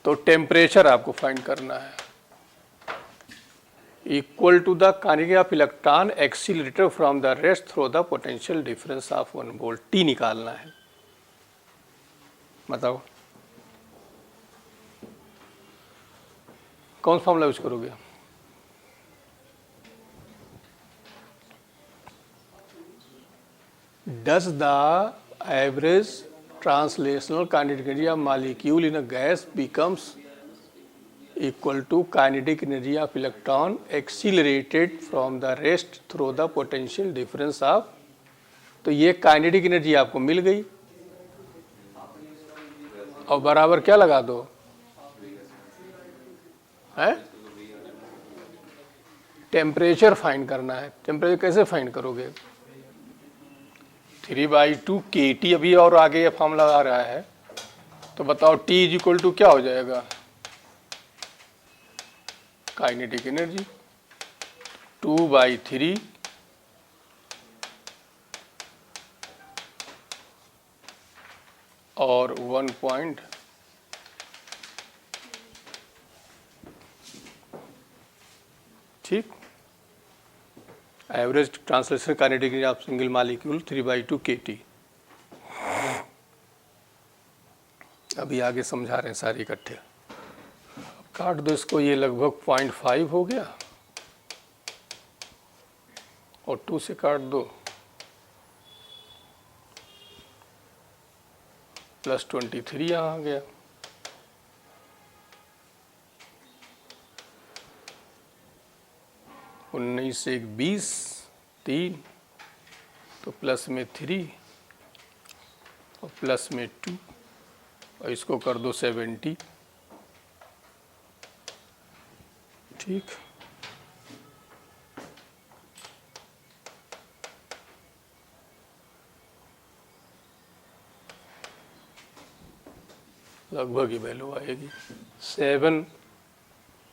तो टेम्परेचर आपको फाइंड करना है equal to the kinetic of electron accelerated from the rest through the potential difference of 1 volt. T निकालना है। बताओ कौन फॉर्मूला यूज करोगे? Does the average translational kinetic energy of molecule in a gas becomes equal to kinetic energy of electron accelerated from the rest through the potential difference of, तो ये kinetic energy आपको मिल गई और बराबर क्या लगा दो है? टेम्परेचर फाइंड करना है। टेम्परेचर कैसे फाइंड करोगे? 3/2 kT अभी और आगे ये फॉर्मूला आ रहा है, तो बताओ T = क्या हो जाएगा? काइनेटिक एनर्जी 2/3 और 1 पॉइंट ठीक। Average translation kinetic energy of single molecule 3/2 kT। अभी आगे समझा रहे हैं सारे इकट्ठे। काट दो इसको। ये लगभग 0.5 हो गया और 2 से काट दो +23 यहाँ आ गया। उन्नीस 1 20 3 तो प्लस में 3 और प्लस में 2 और इसको कर दो 70, ठीक। लगभग ही वैल्यू आएगी। 7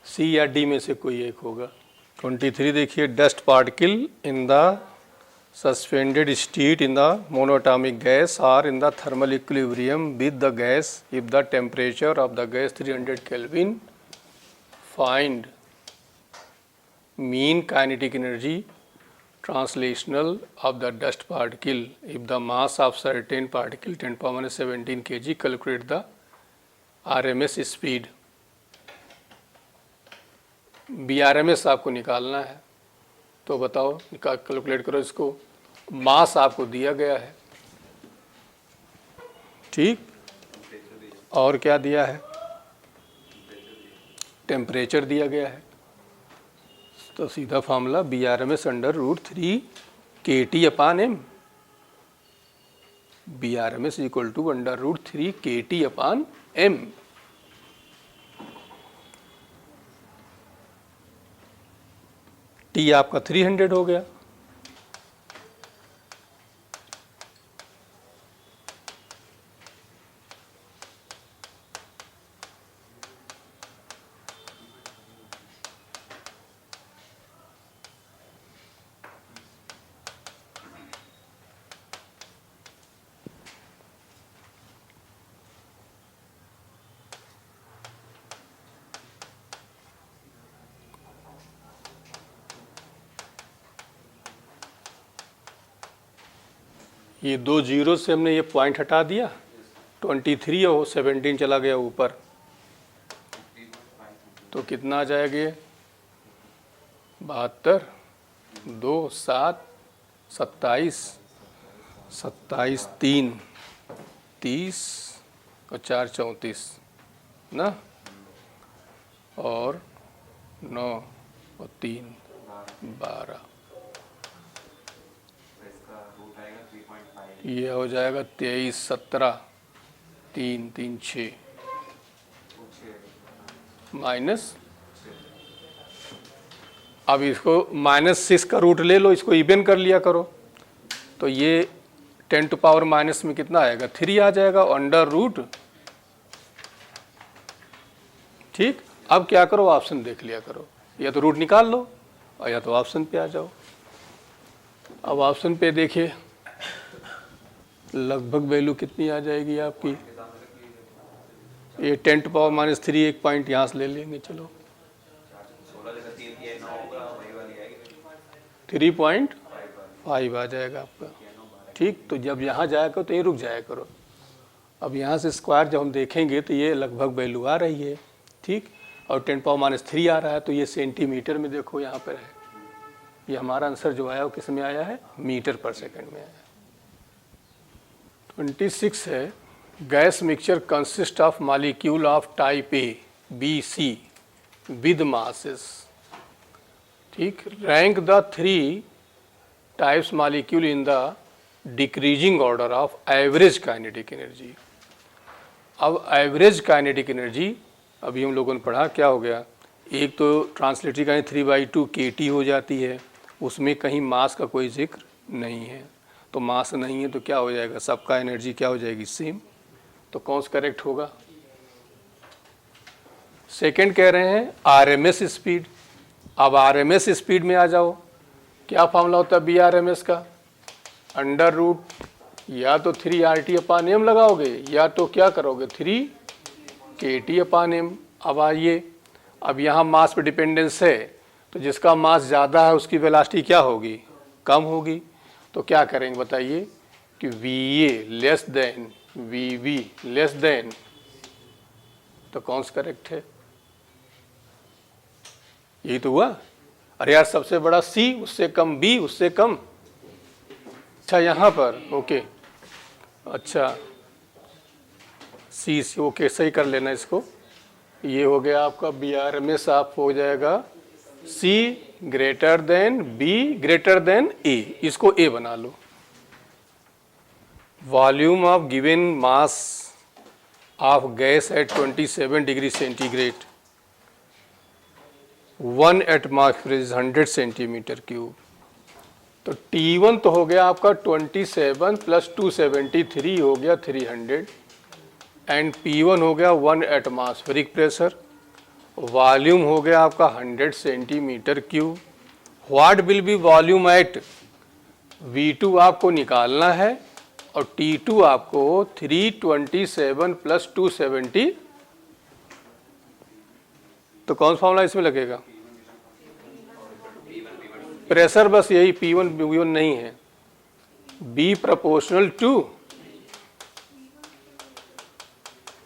C या D में से कोई एक होगा। 23 देखिए, dust particle in the suspended state in the monatomic gas or in the thermal equilibrium with the gas if the temperature of the gas 300 Kelvin. Find mean kinetic energy translational of the dust particle if the mass of certain particle 10⁻17 kg. Calculate the RMS speed. BRMS आपको निकालना है, तो बताओ, calculate करो इसको। मास आपको दिया गया है, ठीक, और क्या दिया है, टेम्परेचर दिया गया है। तो सीधा formula BRMS √3 kT/m। BRMS √3 kT/m। T आपका 300 हो गया। ये दो जीरो से हमने ये पॉइंट हटा दिया, 23 और 17 चला गया ऊपर, तो कितना आ जाएगा ये 72, 2, 7, 27, 27, 3, 30 और 4, 34 ना, और 9 और 3, 12, ये हो जाएगा 23, 17, 3, 3, 6 माइनस। अब इसको -6 का रूट ले लो, इसको इवन कर लिया करो, तो ये 10⁻⁻ में कितना आएगा, 3 आ जाएगा, √। ठीक, अब क्या करो, ऑप्शन देख लिया करो, या तो रूट निकाल लो और या तो ऑप्शन पे आ जाओ। अब ऑप्शन पे देखिए लगभग वैल्यू कितनी आ जाएगी आपकी, ये 10⁻³ एक पॉइंट यहाँ से ले लेंगे, चलो 3.5 आ जाएगा आपका। ठीक, तो जब यहाँ जाया करो तो ये रुक जाया करो। अब यहाँ से स्क्वायर जब हम देखेंगे तो ये लगभग वैल्यू आ रही है, ठीक, और 10⁻³ आ रहा है, तो ये सेंटीमीटर में देखो यहाँ पर है। ये हमारा आंसर जो आया वो किस में आया है, मीटर/सेकंड में आया। 26 है, gas mixture consist of molecule of type A, B, C with masses. ठीक, rank the 3 types molecule in the decreasing order of average kinetic energy. अब एवरेज काइनेटिक एनर्जी अभी हम लोगों ने पढ़ा, क्या हो गया, एक तो ट्रांसलेटरी का 3/2 kT हो जाती है, उसमें कहीं मास का कोई जिक्र नहीं है, तो मास नहीं है तो क्या हो जाएगा, सबका एनर्जी क्या हो जाएगी, सेम। तो कौन सा करेक्ट होगा। सेकंड कह रहे हैं RMS स्पीड। अब RMS स्पीड में आ जाओ, क्या फॉर्मूला होता है BRMS का, √, या तो 3 RT/m लगाओगे, या तो क्या करोगे 3 kT/m। अब आइए, अब यहाँ मास पे डिपेंडेंस है, तो जिसका मास ज़्यादा है उसकी वेलोसिटी क्या होगी, कम होगी। तो क्या करेंगे बताइए कि VA less than VB less than, तो कौन सा करेक्ट है, यही तो हुआ। अरे यार, सबसे बड़ा C, उससे कम B, उससे कम, अच्छा यहाँ पर ओके, अच्छा C ओके, सही कर लेना इसको। ये हो गया आपका BRMS, आप हो जाएगा C greater than B greater than A, इसको A बना लो। Volume of given mass of gas at 27 degree centigrade, 1 atmosphere is 100 centimetre cube. तो T1 तो हो गया आपका 27 + 273 हो गया 300, एंड P1 हो गया 1 एटमॉस्फेरिक प्रेशर, वॉल्यूम हो गया आपका 100 centimetre cube. What will B volume at V2 आपको निकालना है और T2 आपको 327 प्लस 270, तो कौन सा फॉर्मूला इसमें लगेगा? प्रेशर बस यही P1 V1 नहीं है, B proportional to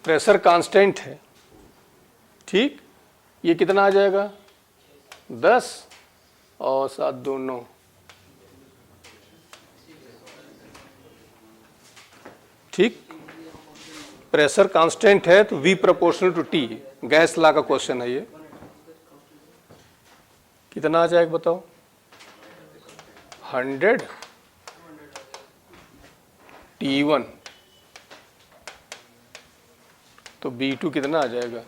pressure constant है। ठीक, ये कितना आ जाएगा? 10 और 7 2 9। ठीक, प्रेशर कांस्टेंट है तो V proportional to T, gas law का क्वेश्चन है ये। कितना आ जाएगा बताओ? 100 T1, तो B2 कितना आ जाएगा?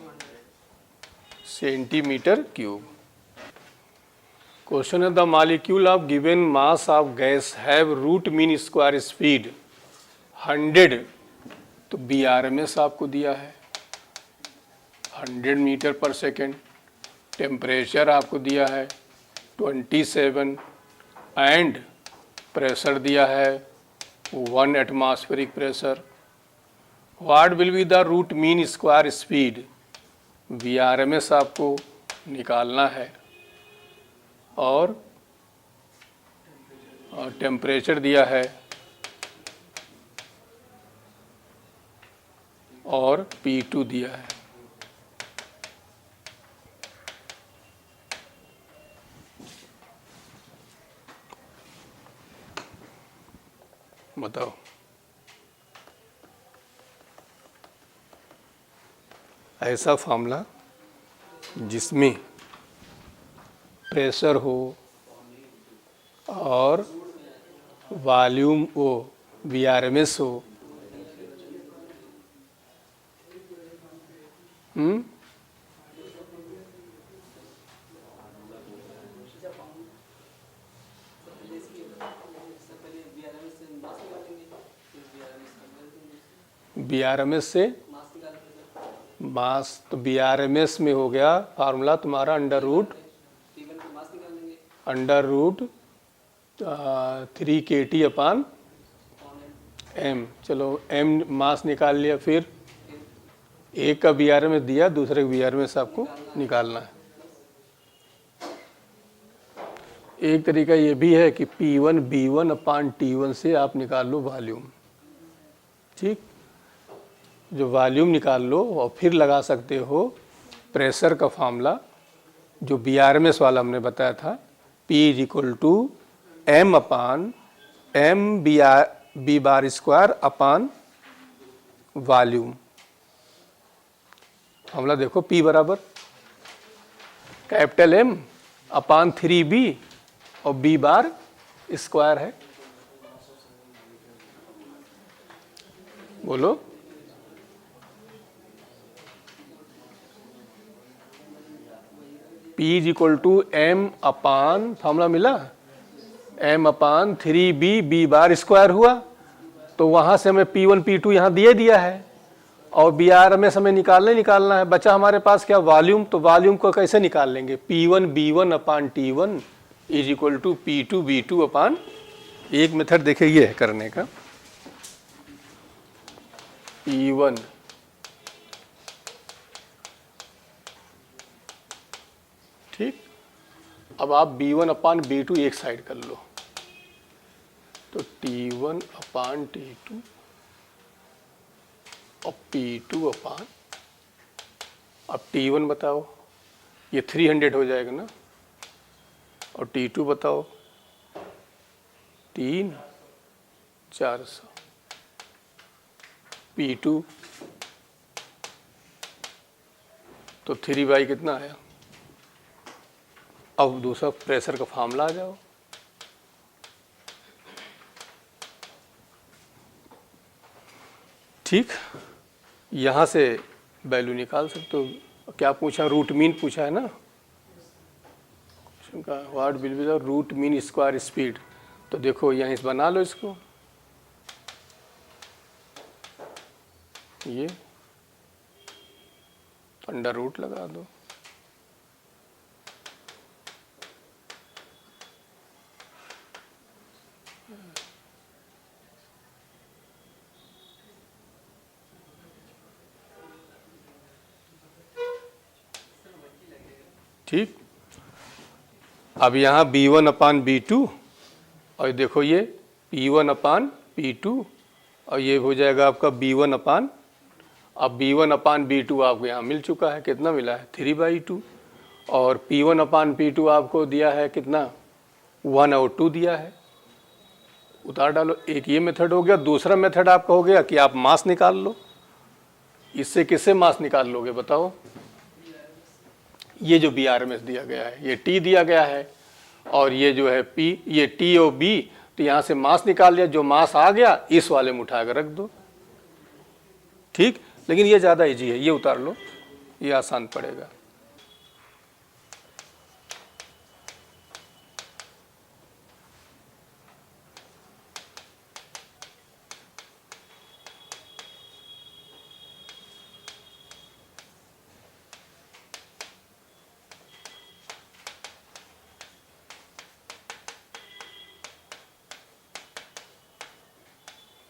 Centimetre cube. क्वेश्चन है the molecule of given mass of gas have root mean square speed 100, तो BRMS आपको दिया है 100 मीटर पर सेकेंड, टेम्परेचर आपको दिया है 27 एंड प्रेशर दिया है 1 atmospheric pressure. What will be the root mean square speed? BRMS आपको निकालना है और टेम्परेचर दिया है और P2 दिया है। बताओ। ऐसा फार्मूला जिसमें प्रेशर हो और वॉल्यूम हो, BRMS हो, BRMS से मास, तो BRMS में हो गया फार्मूला तुम्हारा अंडर रूट 3kT अपान m। चलो m मास निकाल लिया, फिर एक का BRMS दिया, दूसरे का BRMS आपको निकालना है। एक तरीका ये भी है कि P1 B1 अपान T1 से आप निकाल लो वॉल्यूम। ठीक, जो वॉल्यूम निकाल लो और फिर लगा सकते हो प्रेशर का फार्मूला जो BRMS वाला हमने बताया था, P is equal to M upon M B bar square upon volume. Formula देखो, P बराबर कैपिटल M अपान 3B और B बार स्क्वायर है। बोलो। P is equal to M upon, formula मिला, M upon 3B B bar square हुआ, तो वहां से हमें P1 P2 यहाँ दिया है और BRMS हमें निकालना है। बचा हमारे पास क्या? वॉल्यूम। तो वॉल्यूम को कैसे निकाल लेंगे? P1 B1 upon T1 is equal to P2 B2 upon, एक मेथड देखिए ये है करने का, P1 ठीक, अब आप B1 अपान B2 एक साइड कर लो, तो T1 अपान T2 और P2 अपान, अब T1 बताओ, ये 300 हो जाएगा ना, और T2 बताओ 400, P2 तो 3/, कितना आया? अब दूसरा प्रेशर का फार्मूला आ जाओ। ठीक, यहाँ से वैल्यू निकाल सकते हो। क्या पूछा? रूट मीन पूछा है ना, what will be the root mean square speed. तो देखो यहीं से बना लो इसको, ये अंडर रूट लगा दो, ठीक। अब यहाँ B1 अपान B2 और देखो ये P1 अपान P2 और ये हो जाएगा आपका B1 अपान, अब B1 अपान B2 आपको यहाँ मिल चुका है, कितना मिला है 3/2 और P1 अपान P2 आपको दिया है कितना 1 और 2 दिया है, उतार डालो। एक ये मेथड हो गया। दूसरा मेथड आपका हो गया कि आप मास निकाल लो। इससे किससे मास निकाल लोगे बताओ? ये जो BRMS दिया गया है, ये T दिया गया है और ये जो है P, ये T और B, तो यहाँ से मास निकाल लिया, जो मास आ गया इस वाले में उठा कर रख दो। ठीक, लेकिन ये ज़्यादा इजी है, ये उतार लो, ये आसान पड़ेगा।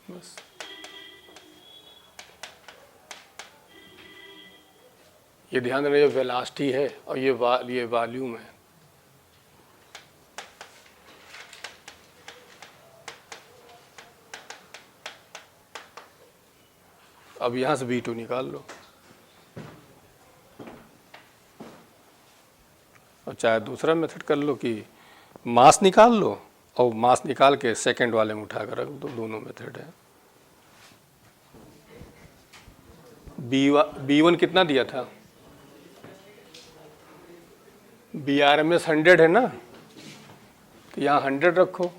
बस ये ध्यान रखिए, ये वेलोसिटी है और ये वॉल्यूम है। अब यहाँ से V2 निकाल लो और चाहे दूसरा मेथड कर लो कि मास निकाल लो और मास निकाल के सेकंड वाले में उठा कर रख दो, दोनों मेथड है। B1 कितना दिया था? BRMS 100 है ना, तो यहाँ 100 रखो,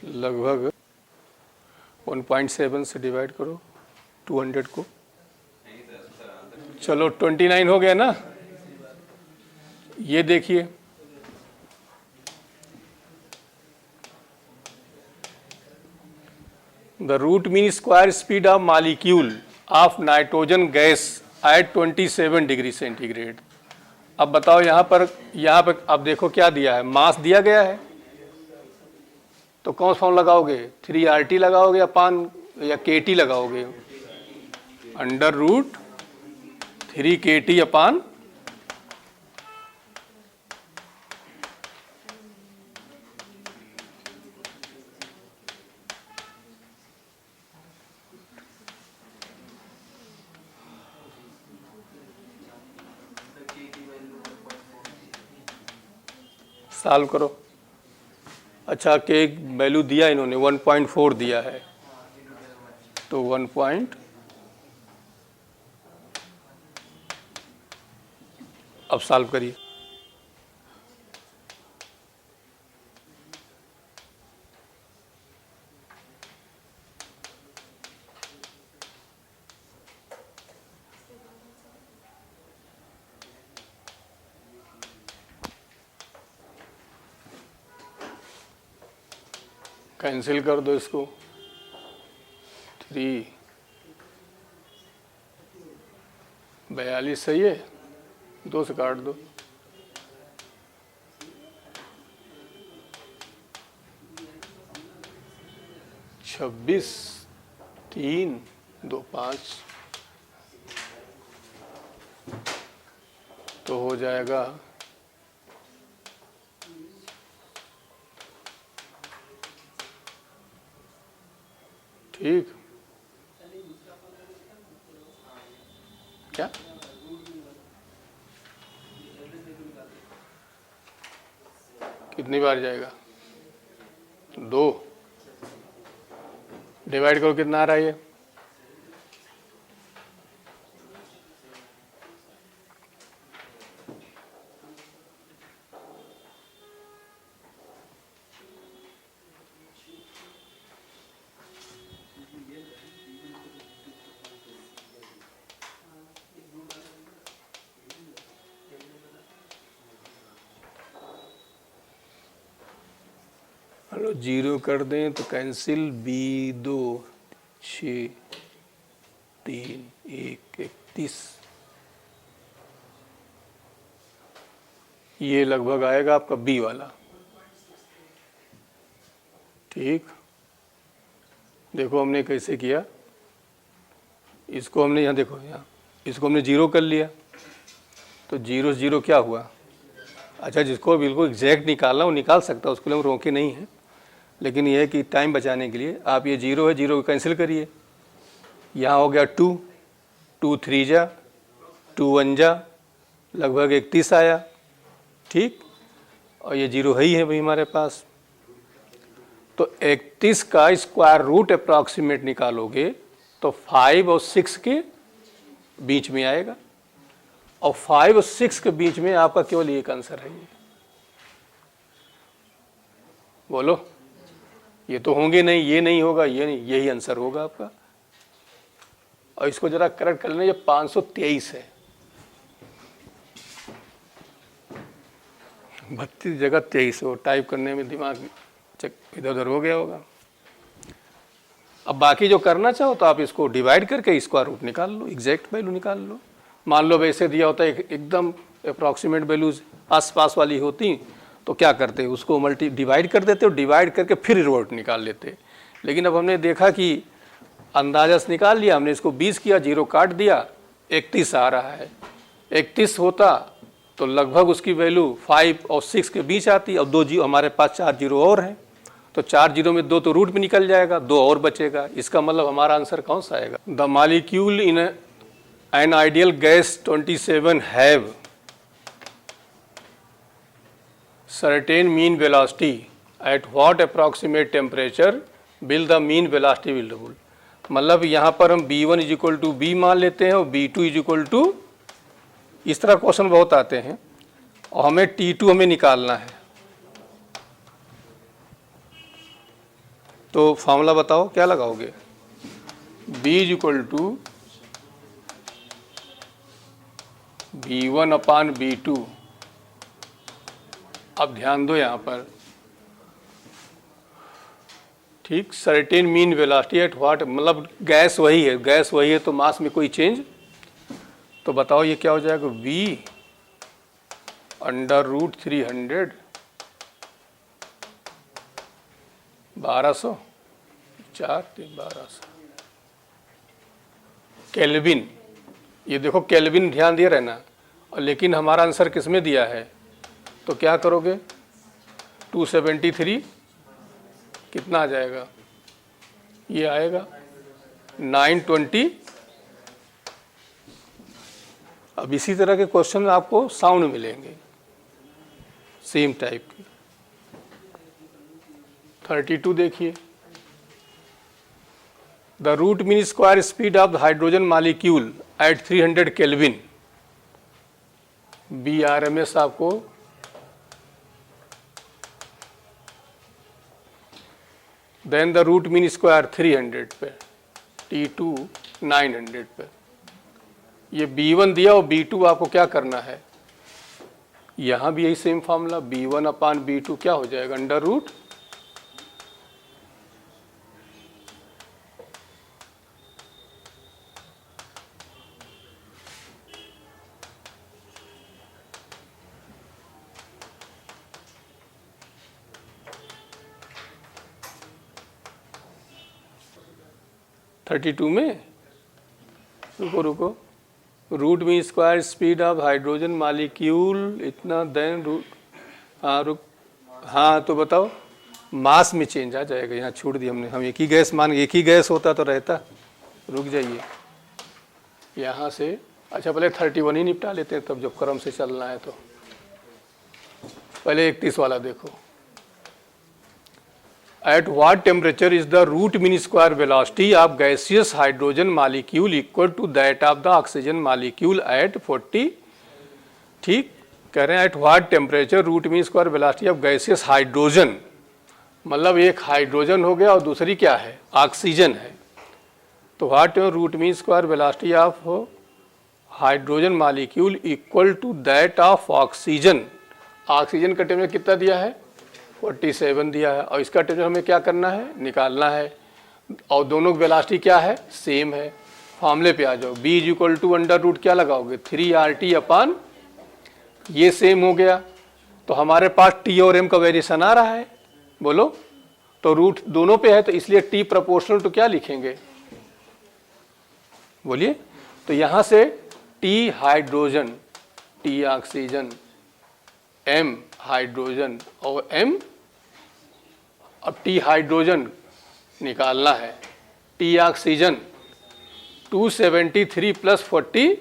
लगभग 1.7 से डिवाइड करो 200 को, चलो 29 हो गया ना। ये देखिए the root mean square speed of molecule of nitrogen gas at 27 degree centigrade. अब बताओ यहाँ पर अब देखो क्या दिया है, मास दिया गया है, तो कौन सा फॉर्म लगाओगे? 3RT लगाओगे अपान या KT लगाओगे? अंडर रूट 3KT अपान सॉल्व करो। अच्छा, के वैल्यू दिया इन्होंने 1.4 दिया है, तो 1. अब सॉल्व करिए। कैंसिल कर दो इसको, 3 42 सही है, 2 से काट दो, 26 3 2 5, तो हो जाएगा ठीक। क्या कितनी बार जाएगा? 2 डिवाइड करो, कितना आ रहा है ये? चलो 0 कर दें तो कैंसिल, B2 6 3 1 31, ये लगभग आएगा आपका B वाला। ठीक, देखो हमने कैसे किया, इसको हमने यहाँ देखो, यहाँ इसको हमने 0 कर लिया, तो 0 से 0 क्या हुआ। अच्छा, जिसको बिल्कुल एग्जैक्ट निकालना वो निकाल सकता है, उसके लिए हम रोके नहीं हैं, लेकिन ये है कि टाइम बचाने के लिए आप ये 0 है, 0 को कैंसिल करिए। यहाँ हो गया 2, 2 3 जा, 2 1 जा, लगभग 31 आया, ठीक। और ये 0 है ही है भाई हमारे पास, तो 31 का स्क्वायर रूट अप्रॉक्सीमेट निकालोगे तो 5 और 6 के बीच में आएगा, और 5 और 6 के बीच में आपका केवल एक आंसर है। ये बोलो, ये तो होंगे नहीं, ये नहीं होगा, ये नहीं, यही आंसर होगा आपका। और इसको जरा करेक्ट कर लेना, ये 523 है, 32 जगह 23 हो, टाइप करने में दिमाग इधर उधर हो गया होगा। अब बाकी जो करना चाहो तो आप इसको डिवाइड करके स्क्वायर रूट निकाल लो, एग्जैक्ट वैल्यू निकाल लो। मान लो वैसे दिया होता है एकदम अप्रॉक्सीमेट वैल्यूज आसपास वाली होती तो क्या करते, उसको डिवाइड कर देते और डिवाइड करके फिर रूट निकाल लेते। लेकिन अब हमने देखा कि अंदाजा से निकाल लिया, हमने इसको 20 किया, 0 काट दिया, 31 आ रहा है। 31 होता तो लगभग उसकी वैल्यू 5 और 6 के बीच आती। अब 2 0 हमारे पास 4 0 और हैं, तो 4 0 में 2 तो रूट में निकल जाएगा, 2 और बचेगा। इसका मतलब हमारा आंसर कौन सा आएगा। The molecule in an ideal gas 27 have certain mean velocity at what approximate temperature will the mean velocity will double. मतलब यहाँ पर हम B1 is equal to B मान लेते हैं और B2 इज इक्वल टू, इस तरह क्वेश्चन बहुत आते हैं, और हमें T2 हमें निकालना है। तो फॉर्मूला बताओ क्या लगाओगे। B is equal to B1 upon B2। अब ध्यान दो यहाँ पर, ठीक, certain mean velocity at what, मतलब गैस वही है, गैस वही है तो मास में कोई चेंज। तो बताओ ये क्या हो जाएगा, V अंडर रूट 300 1200 4 3 1200 केल्विन। ये देखो केल्विन ध्यान दिए रहना, और लेकिन हमारा आंसर किस में दिया है, तो क्या करोगे 273 कितना आ जाएगा, ये आएगा 920। अब इसी तरह के क्वेश्चन आपको साउंड मिलेंगे सेम टाइप के। 32 देखिए, the root mean square speed of the hydrogen molecule at 300 kelvin. BRMS आपको then the root mean square 300 पे, T2 900 पे। ये B1 दिया और B2 आपको क्या करना है, यहाँ भी यही same formula, B1 upon B2 क्या हो जाएगा, अंडर रूट (32) में, रुको root mean square speed of hydrogen molecule इतना, देन रूट, हाँ तो बताओ मास में चेंज आ जाएगा। यहाँ छोड़ दिया हमने, हम एक ही गैस मान, एक ही गैस होता तो रहता। रुक जाइए यहाँ से, अच्छा पहले 31 ही निपटा लेते हैं, तब जब क्रम से चलना है तो पहले 31 वाला देखो। At what temperature is the root mean square velocity of gaseous hydrogen molecule equal to that of the oxygen molecule at 40? ठीक कह रहे हैं, at what temperature root mean square velocity of gaseous hydrogen, मतलब एक hydrogen हो गया और दूसरी क्या है, ऑक्सीजन है। तो what root mean square velocity of hydrogen molecule equal to that of oxygen. Oxygen का टेम्परेचर कितना दिया है, 47 दिया है, और इसका टेम्परेचर हमें क्या करना है, निकालना है, और दोनों की वेलोसिटी क्या है, सेम है। फॉर्मूले पे आ जाओ, B is equal to under root क्या लगाओगे, 3RT अपान, ये सेम हो गया, तो हमारे पास T और M का वेरिएशन आ रहा है, बोलो तो रूट दोनों पे है, तो इसलिए T प्रोपोर्शनल टू क्या लिखेंगे, बोलिए। तो यहां से T hydrogen, T oxygen, M hydrogen और M, अब T हाइड्रोजन निकालना है, T oxygen 273 plus 40,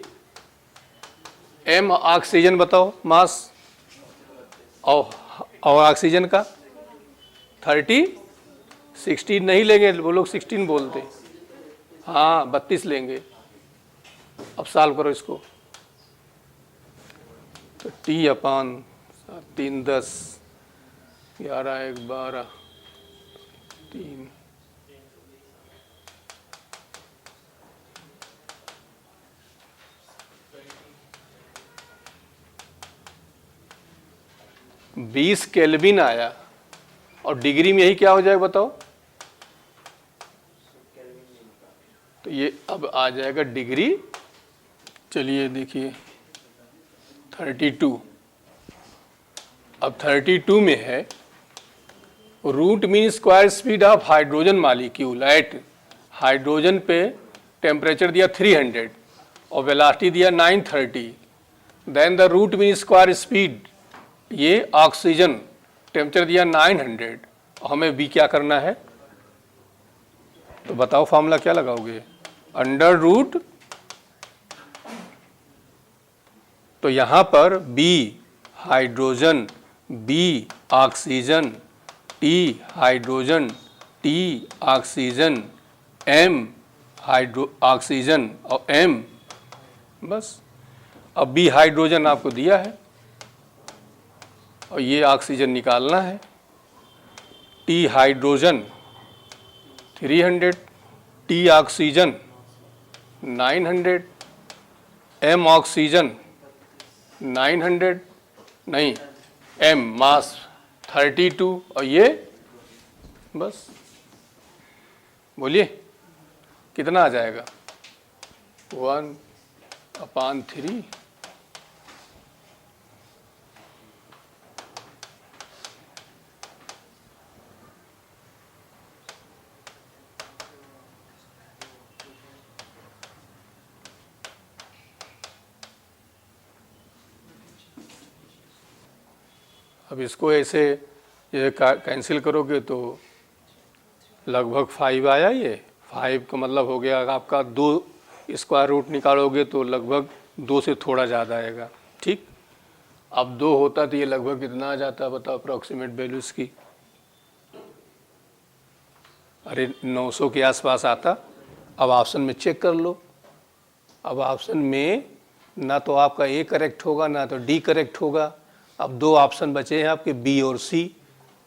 M oxygen बताओ मास, और ऑक्सीजन का 30, 16 नहीं लेंगे वो लोग, 16 बोलते, हाँ 32 लेंगे। अब सॉल्व करो इसको, तो T अपान 3 10 11 1 12 3 20 केल्विन आया, और डिग्री में यही क्या हो जाएगा बताओ, तो ये अब आ जाएगा डिग्री, चलिए देखिए 32, अब 32 में है root mean square speed of hydrogen molecule at, hydrogen पे टेम्परेचर दिया 300 और वेलोसिटी दिया 930, then the root mean square speed, ये ऑक्सीजन टेम्परेचर दिया 900 और हमें बी क्या करना है, तो बताओ फॉर्मूला क्या लगाओगे, अंडर रूट, तो यहां पर B hydrogen, B oxygen, T hydrogen, T oxygen, M hydro oxygen और एम, बस। अब बी हाइड्रोजन आपको दिया है और ये ऑक्सीजन निकालना है, T hydrogen 300, T oxygen 900, M oxygen 900 नहीं, एम मास 32 और ये, बस बोलिए कितना आ जाएगा, 1/3। अब इसको ऐसे ये कैंसिल करोगे तो लगभग 5 आया, ये 5 का मतलब हो गया आपका 2 स्क्वायर रूट निकालोगे तो लगभग 2 से थोड़ा ज़्यादा आएगा, ठीक। अब 2 होता तो ये लगभग कितना आ जाता बताओ अप्रॉक्सीमेट वैल्यू इसकी, अरे 900 के आसपास आता। अब ऑप्शन में चेक कर लो, अब ऑप्शन में ना तो आपका ए करेक्ट होगा ना तो डी करेक्ट होगा, अब 2 ऑप्शन बचे हैं आपके बी और सी,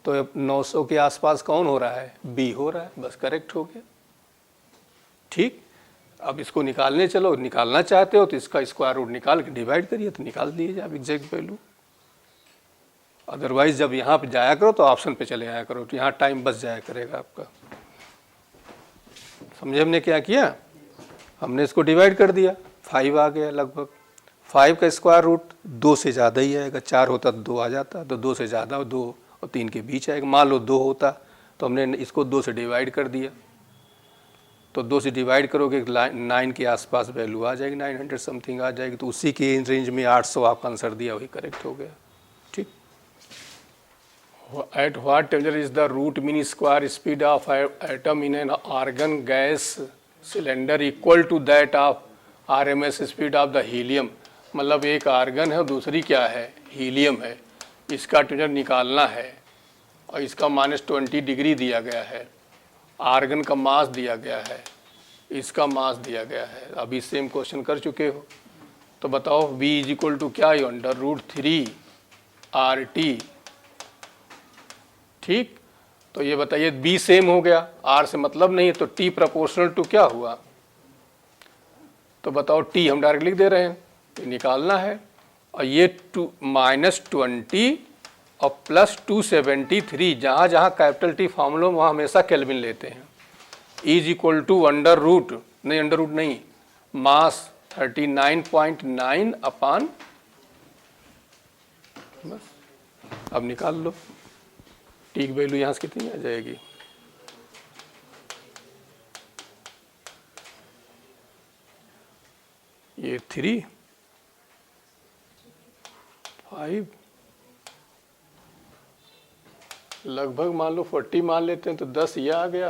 तो 900 के आसपास कौन हो रहा है, बी हो रहा है, बस करेक्ट हो गया, ठीक। अब इसको निकालने चलो, निकालना चाहते हो तो इसका स्क्वायर रूट निकाल के डिवाइड करिए तो निकाल दीजिए आप एग्जैक्ट वैल्यू, अदरवाइज जब यहाँ पे जाया करो तो ऑप्शन पे चले आया करो, तो यहाँ टाइम बच जाया करेगा आपका। समझे हमने क्या किया, हमने इसको डिवाइड कर दिया, 5 आ गया लगभग, 5 का स्क्वायर रूट 2 से ज़्यादा ही आएगा, 4 होता तो 2 आ जाता, तो 2 से ज़्यादा और 2 और 3 के बीच आएगा, मान लो 2 होता तो हमने इसको 2 से डिवाइड कर दिया, तो 2 से डिवाइड करोगे 9 के आसपास वैल्यू आ जाएगी, 900 समथिंग आ जाएगी, तो उसी के रेंज में 800 आपका आंसर दिया, वही करेक्ट हो गया, ठीक। At what temperature is the root mean square speed of atom in an argon gas cylinder equal to that of RMS speed of the helium, मतलब एक आर्गन है और दूसरी क्या है, हीलियम है, इसका टेम्परेचर निकालना है और इसका -20 डिग्री दिया गया है, आर्गन का मास दिया गया है, इसका मास दिया गया है, अभी सेम क्वेश्चन कर चुके हो, तो बताओ V = क्या है, √3 RT, ठीक। तो ये बताइए B सेम हो गया, R से मतलब नहीं है, तो T प्रोपोर्शनल टू क्या हुआ, तो बताओ T हम डायरेक्ट लिख दे रहे हैं, तो निकालना है, और ये -20 और +273, जहाँ जहाँ कैपिटल T फॉर्मूला वहाँ हमेशा केल्विन लेते हैं, अंडर रूट नहीं, मास 39.9 अपान, बस अब निकाल लो, T की वैल्यू यहाँ से कितनी आ जाएगी, ये 3 5 लगभग मान लो 40 मान लेते हैं तो 10 ये आ गया।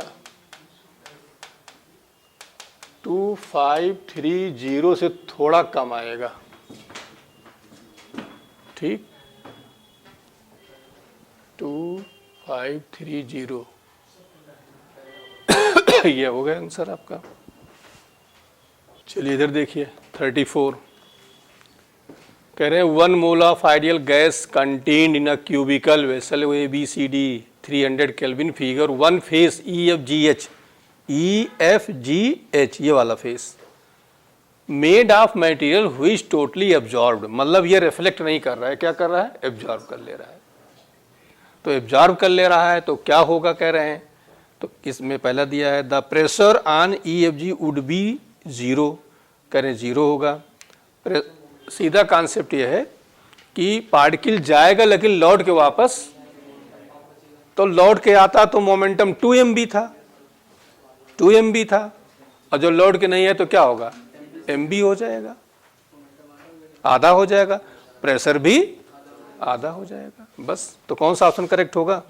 2 5 3 0 से थोड़ा कम आएगा, ठीक। 2 5 3 0 ये हो गया आंसर आपका। चलिए इधर देखिए 34 कह रहे हैं 1 mole of ideal gas contained in a cubical vessel ABCD 300 kelvin figure 1 face EFGH ये वाला face made of material which totally absorbed, मतलब ये रिफ्लेक्ट नहीं कर रहा है, क्या कर रहा है, एब्जॉर्ब कर ले रहा है। तो एब्जॉर्ब कर ले रहा है तो क्या होगा कह रहे हैं, तो इसमें पहला दिया है the pressure on EFG would be 0, कह रहे हैं 0 होगा। सीधा कॉन्सेप्ट यह है कि पार्टिकल जाएगा लेकिन लौट के वापस, तो लौट के आता तो मोमेंटम 2 mb था, 2 mb था, और जो लौट के नहीं है तो क्या होगा, mb हो जाएगा, आधा हो जाएगा, प्रेशर भी आधा हो जाएगा। बस तो कौन सा ऑप्शन करेक्ट होगा,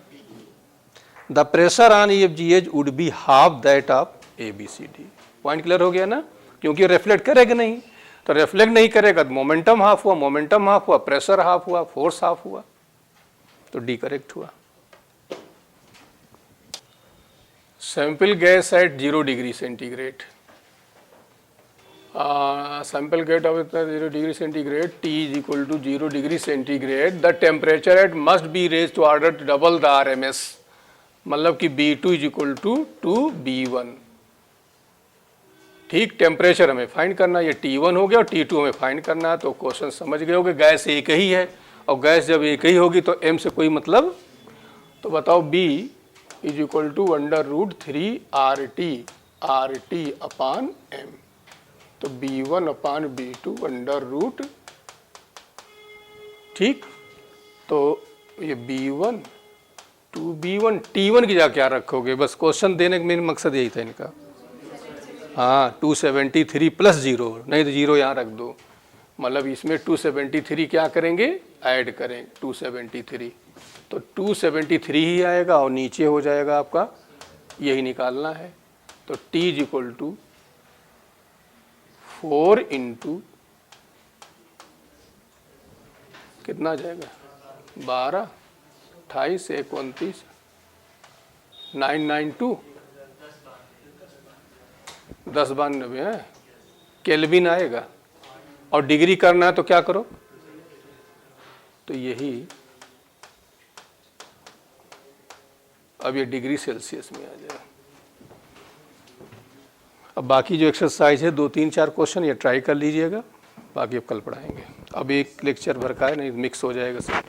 the pressure on EFGH would be half that of ABCD। Point clear हो गया ना, क्योंकि रिफ्लेक्ट करेगा नहीं, तो रिफ्लेक्ट नहीं करेगा तो मोमेंटम हाफ हुआ, मोमेंटम हाफ हुआ, प्रेशर हाफ हुआ, फोर्स हाफ हुआ, तो डी करेक्ट हुआ। Sample gas at 0 degree centigrade, sample gas of 0 degree centigrade, T is equal to 0 degree centigrade, the temperature at must be raise to order double the RMS, मतलब कि B2 is equal to 2B1, ठीक। Temperature हमें find करना, ये T1 हो गया और T2 हमें फाइंड करना है। तो क्वेश्चन समझ गए होगे, गैस एक ही है और गैस जब एक ही होगी तो M से कोई मतलब, तो बताओ B is equal to √3 RT upon M, तो B1 अपान B2 √, ठीक। तो ये B1 2B1 T1 की जगह क्या रखोगे, बस क्वेश्चन देने का मेन मकसद यही था इनका। हाँ 273 प्लस 0, नहीं तो 0 यहाँ रख दो, मतलब इसमें 273 क्या करेंगे, ऐड करेंगे 273, तो 273 ही आएगा और नीचे हो जाएगा आपका, यही निकालना है। तो T is equal to 4 into कितना आ जाएगा, 12 28 29 992 1092 है, केल्विन आएगा, और डिग्री करना है तो क्या करो, तो यही अब ये डिग्री सेल्सियस में आ जाएगा। अब बाकी जो एक्सरसाइज है 2 3 4 क्वेश्चन ये ट्राई कर लीजिएगा, बाकी अब कल पढ़ाएंगे। अब एक लेक्चर भर का है, नहीं मिक्स हो जाएगा सब।